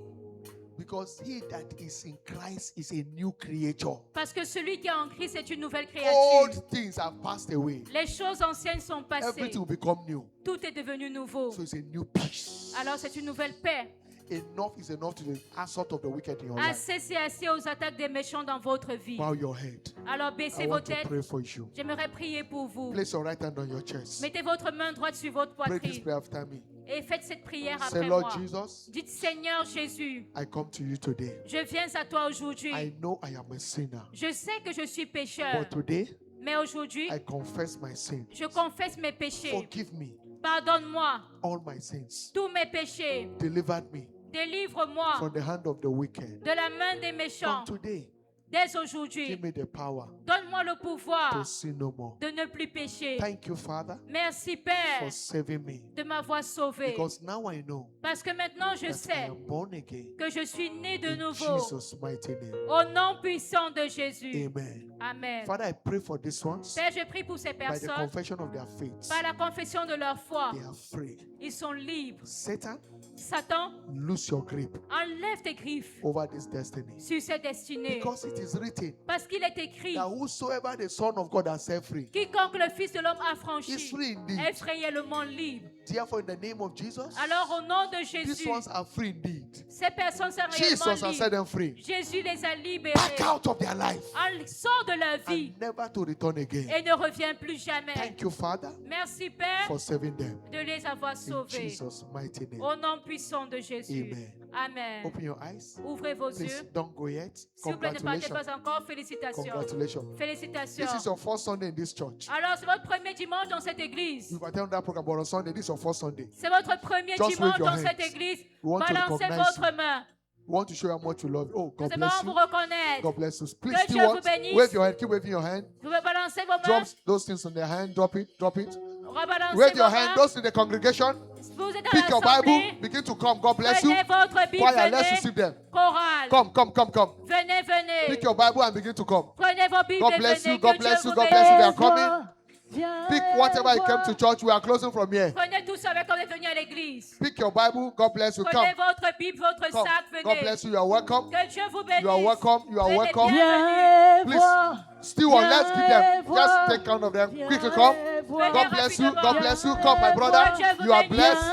Because he that is in Christ is a new creature. Parce que celui qui est en Christ est une nouvelle Old créature. things have passed away. Les choses anciennes sont passées. Everything will become new. Tout est devenu nouveau. So it's a new peace. Alors c'est une nouvelle paix. Enough is enough to the assault of the wicked in your life. Assez, c'est assez aux attaques des méchants dans votre vie. Bow your head. Alors baissez I vos want to têtes. pray for you. J'aimerais prier pour vous. Place your right hand on your chest. Mettez votre main droite sur votre Pray this poitrine prayer after me. et faites cette prière Say, après Lord moi. Jesus, Dites Seigneur Jésus, I come to you today. je viens à toi aujourd'hui. I know I am a sinner. Je sais que je suis pécheur, But today, mais aujourd'hui, I confess my sin. je confesse mes péchés. Forgive me Pardonne-moi all my sins. tous mes péchés. Deliver me Délivre-moi from the hand of the wicked. de la main des From méchants. today, Dès aujourd'hui, Give me the power donne-moi le pouvoir to sin no more. de ne plus pécher. Thank you, Father, Merci, Père, for saving me. de m'avoir sauvé. Because now I know Parce que maintenant, je that I sais am born again. que je suis né de In nouveau. Jesus' mighty name. Au nom puissant de Jésus. Amen. Amen. Father, I pray for these ones. Père, je prie pour ces By the personnes. confession of their faith, Par la confession de leur foi, they are free. ils sont libres. Satan, Satan, lose your grip enlève tes griffes over this destiny. sur cette destinée. Because it is written Parce qu'il est écrit, that whosoever the Son of God has set free quiconque le Fils de l'homme a is franchi free indeed. est réellement libre. Therefore, in the name of Jesus, Alors au nom de these Jésus, ones are free indeed. ces personnes sont Jesus réellement has set libres. them free. Jésus les a libérés. Back out of their life Sort de leur vie and never to return again. et ne revient plus jamais. Thank you, Father, Merci Père for saving them. de les avoir In sauvés. Jesus' mighty name. Au nom puissant de Jésus. Amen. Amen. Open your eyes. Ouvrez vos Please yeux. don't go yet. S'il vous plaît, ne partez Congratulations. pas encore. Félicitations. Congratulations. Félicitations. This is your first Sunday in this church. Alors, c'est votre premier dimanche dans cette église. You've attended that program, but on Sunday, this is your first Sunday. C'est votre premier Just dimanche wave your dans cette hands. église. We want to Balancez recognize votre main. We want to show you how much we love you. Oh, God Nous bless aimons vous you. reconnaître. God bless you. Please Que still Dieu vous what? bénisse. Wave your hand. Keep waving your hand. Vous pouvez balancer vos mains. Drop those things on their hand. Drop it. Drop it. Rebalancez Wave your vos hand. mains. Those in the congregation. Vous êtes à Pick your l'assemblée. Bible. Begin to come. God bless you. Prenez votre Bible. Choir, let's Venez. receive them. Chorale. Come, come, come, come. Venez, venez. Pick your Bible and begin to come. Prenez vos Bibles God et bless venez. you. God Que bless Dieu you. vous God bless you. They are bénisse. coming. Pick whatever you came to church. We are closing from here. Prenez tout ça avec quand vous êtes venus à l'église. Pick your Bible. God bless you. Come. Prenez votre Bible, votre Come. sac, God venez. bless you. You are welcome. Que Dieu vous bénisse. You are welcome. You are Venez, welcome. bienvenue. Please, still one. Let's give them. Just take count of them. Quickly come. God bless you. God bless you. Come, my brother. You are blessed.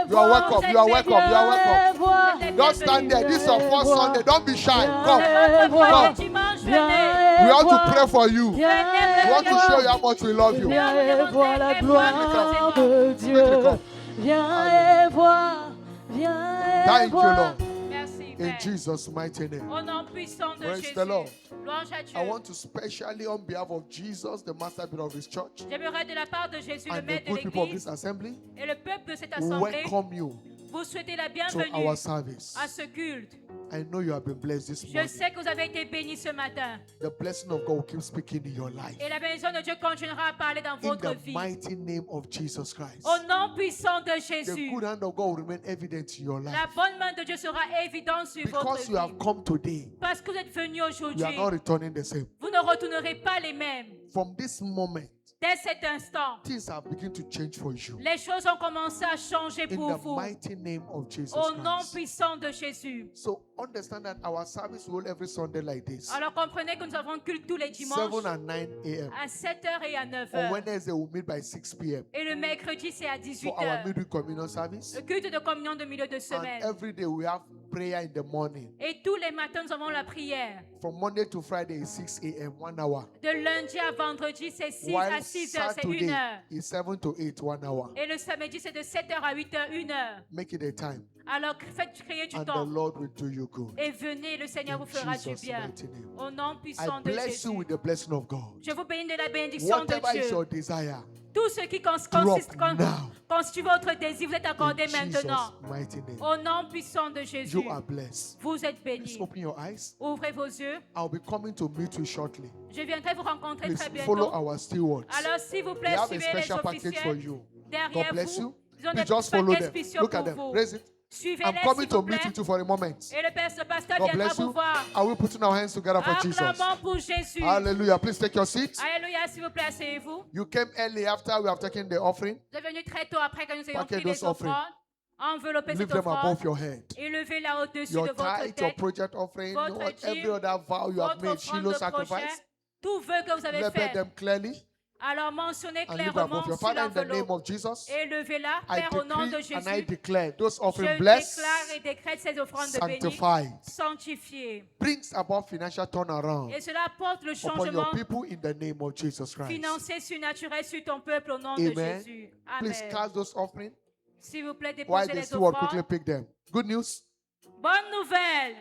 You are welcome. You are welcome. You are welcome. Don't stand there. This is our first Sunday. Don't be shy. Come. Votre premier Come. dimanche, venez. We want to pray for you. We Venez, want to show you how much we love you. Viens et vois la gloire de Dieu. Quickly Viens et vois, viens et Thank you, vois. Lord. Merci, In Père. Jesus' mighty name. Au nom puissant de Praise Jésus. the Lord. Louange à Dieu. I want to specially, on behalf of Jesus, the master builder of his church, J'aimerais de la part de Jésus, le and the maître de good people of l'église, this assembly, et le peuple de cette assemblée, welcome you vous souhaiter la to bienvenue our service. à ce culte. I know you have been blessed this Je morning. sais que vous avez été bénis ce matin. The blessing of God will keep speaking in your life. Et la bénédiction de Dieu continuera à parler dans In votre the vie. mighty name of Jesus Christ. Au nom puissant de The Jésus. good hand of God will remain evident in your La life. bonne main de Dieu sera évidente sur Because votre you have vie. come today, Parce que vous êtes venus you aujourd'hui, are not returning the same. vous ne retournerez pas les mêmes. From this moment, Dès cet instant, things have begun to change for you. les choses ont commencé à changer In pour the vous. mighty name of Jesus Au nom Christ. puissant de Jésus. So understand that our service will every Sunday like this. Alors comprenez que nous avons culte tous les 7 dimanches and 9 a.m. à 7h et à On 9h. Wednesday, we'll meet by 6 p.m. Et le mercredi, c'est à for our 18h. midweek communion service. Le culte de communion de milieu de And semaine. every day we have prayer in the morning. Et tous les matins, nous avons la prière. From Monday to Friday is 6 a.m., 1 hour. De lundi à vendredi, c'est 6 While à 6h, c'est 1 Saturday heure. is 7 to 8, 1 hour. Et le samedi, c'est de 7h à 8h, 1 heure. Make it a time. Alors faites créer du And the temps. Lord will do you good. Et venez, le Seigneur In vous fera du Jesus' bien. mighty name. Au nom I puissant de bless Jésus. you with the blessing of God. Je vous bénis de la bénédiction de Whatever is Dieu. your desire, Tout ce qui Drop now. constitue votre désir, vous êtes accordé in maintenant. Jesus' mighty name. Au nom puissant de Jésus, You are blessed. vous êtes Please bénis. open your eyes. Ouvrez vos yeux. I'll be coming to meet you shortly. Je viendrai vous rencontrer Please très follow bientôt. our stewards. Alors, s'il vous They plaît, have a suivez les special package for officiels you. God derrière bless vous. you. Ils ont Please des just follow paquets them. spéciaux Look at pour them. vous. Raise it. Suivez-les, I'm coming s'il to vous meet plaît. you too for a moment. Et le pasteur God viendra bless vous you. voir. Are we putting our hands together for Jesus? Acclamons pour Jésus. Hallelujah. Please take your seat. Alléluia, s'il vous plaît, asseyez-vous. You came early after we have taken the offering. Vous êtes venu très tôt après que nous ayons Package pris les those offerings. offrandes. Enveloppez Leave cette them above offrande. your head. Élevez-la au-dessus Your de votre tithe, your tête. project offering, Votre every dîme, other vow you have Votre made, offrande Shiloh de prochain. sacrifice. Tout vœu que vous avez Label fait. them clearly Alors mentionnez and leave them clairement above your sur Father in the name l'enveloppe. of Jesus. Élevez-la, I Père, au nom de decree and I Jésus. declare those Je offerings blessed, déclare et décrète ces offrandes de béni, sanctified, sanctifiées. brings about financial turnaround Et cela apporte le upon changement your people in the name of Jesus Christ. financier surnaturel sur ton peuple au nom de Amen. Jésus. Please Amen. cast those offerings S'il vous plaît, while déposez the les steward quickly offrandes. pick them. Good news, Bonne nouvelle.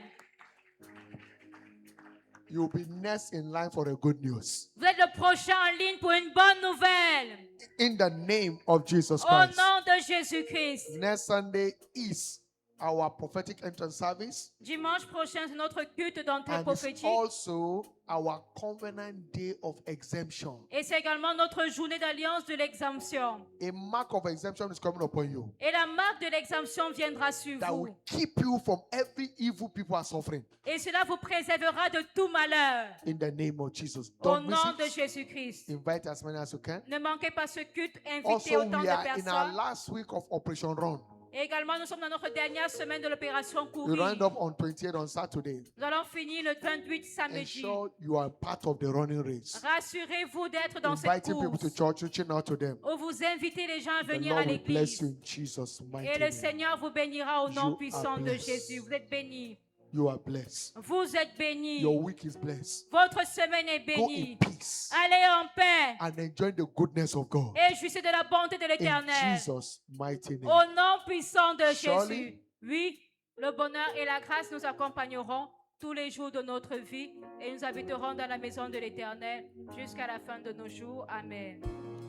you'll be next in line for a good news. Vous êtes le prochain en ligne pour une bonne nouvelle. In the name of Jesus Au Christ. nom de Jésus-Christ. Next Sunday is our prophetic entrance service. Dimanche prochain, c'est notre culte d'entrée And it's prophétique. also our covenant day of exemption. Et c'est également notre journée d'alliance de l'exemption. A mark of exemption is coming upon you Et la marque de l'exemption viendra sur that will vous. keep you from every evil people are suffering. Et cela vous préservera de tout malheur. In the name of Jesus. Au Don't miss nom de it. Jésus-Christ. Invite as many as you can. Ne manquez pas ce culte. Invitez Also, autant we de are in our personnes. last week of Operation Run. Et également, nous sommes dans notre dernière semaine de l'opération We Courir. round up on 28 on Saturday. Nous allons finir le 28 samedi. Ensure you are part of the running race. Rassurez-vous d'être dans cette Inviting people to course. church, reaching out to them. Où vous invitez les gens à The venir à Lord will bless l'église. you in Jesus' mighty Et le name. Seigneur vous bénira au nom You puissant are de blessed. Jésus. Vous êtes bénis. You are blessed. Vous êtes bénis. Your week is blessed. Votre semaine est Go in bénie. peace Allez en paix and enjoy the goodness of God. et jouissez de la bonté de In l'Éternel. Jesus' mighty name. Au nom puissant de Surely. Jésus. Oui, le bonheur et la grâce nous accompagneront tous les jours de notre vie et nous habiterons dans la maison de l'Éternel jusqu'à la fin de nos jours. Amen.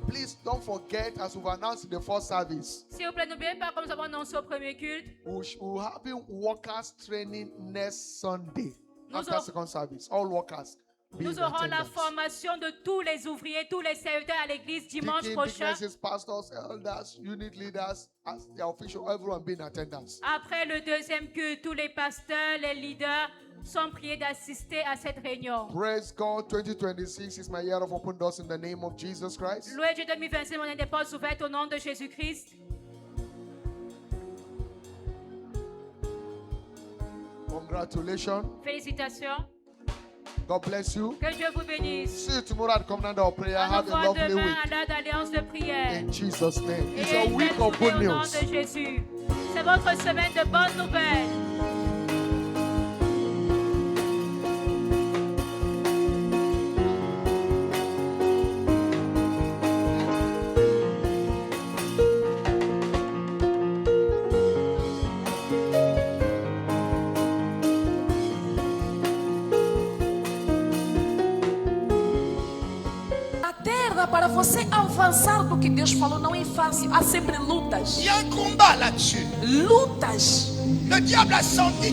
Please don't forget, as we've announced in the first service, S'il vous plaît, n'oubliez pas, comme nous avons annoncé au premier culte, we'll have workers training next Sunday Nous after aurons- second service. All workers. Be nous in aurons la attendance. formation de tous les ouvriers, tous les serviteurs à l'église dimanche Deacon, prochain. deaconesses, pastors, elders, unit leaders, as the official, everyone be in attendance. Après le deuxième culte, tous les pasteurs, les leaders sont priés d'assister à cette réunion. Praise God. 2026 is my year of open doors in the name of Jesus Christ. Loué Dieu 2025, mon année des portes ouvertes au nom de Jésus-Christ. Congratulations. Félicitations. God bless you. Que Dieu vous bénisse. See you tomorrow at Covenant of Prayer. On nous Have a voit lovely demain week. à l'heure d'alliance de prière. In Jesus' name. It's Et a une week belle of good journée au nom news. de Jésus. C'est votre semaine de bonnes nouvelles. A terra, para você avançar do que Deus falou, não é fácil. Há sempre lutas. Il y a un combat là-dessus. Lutas. Le diable a senti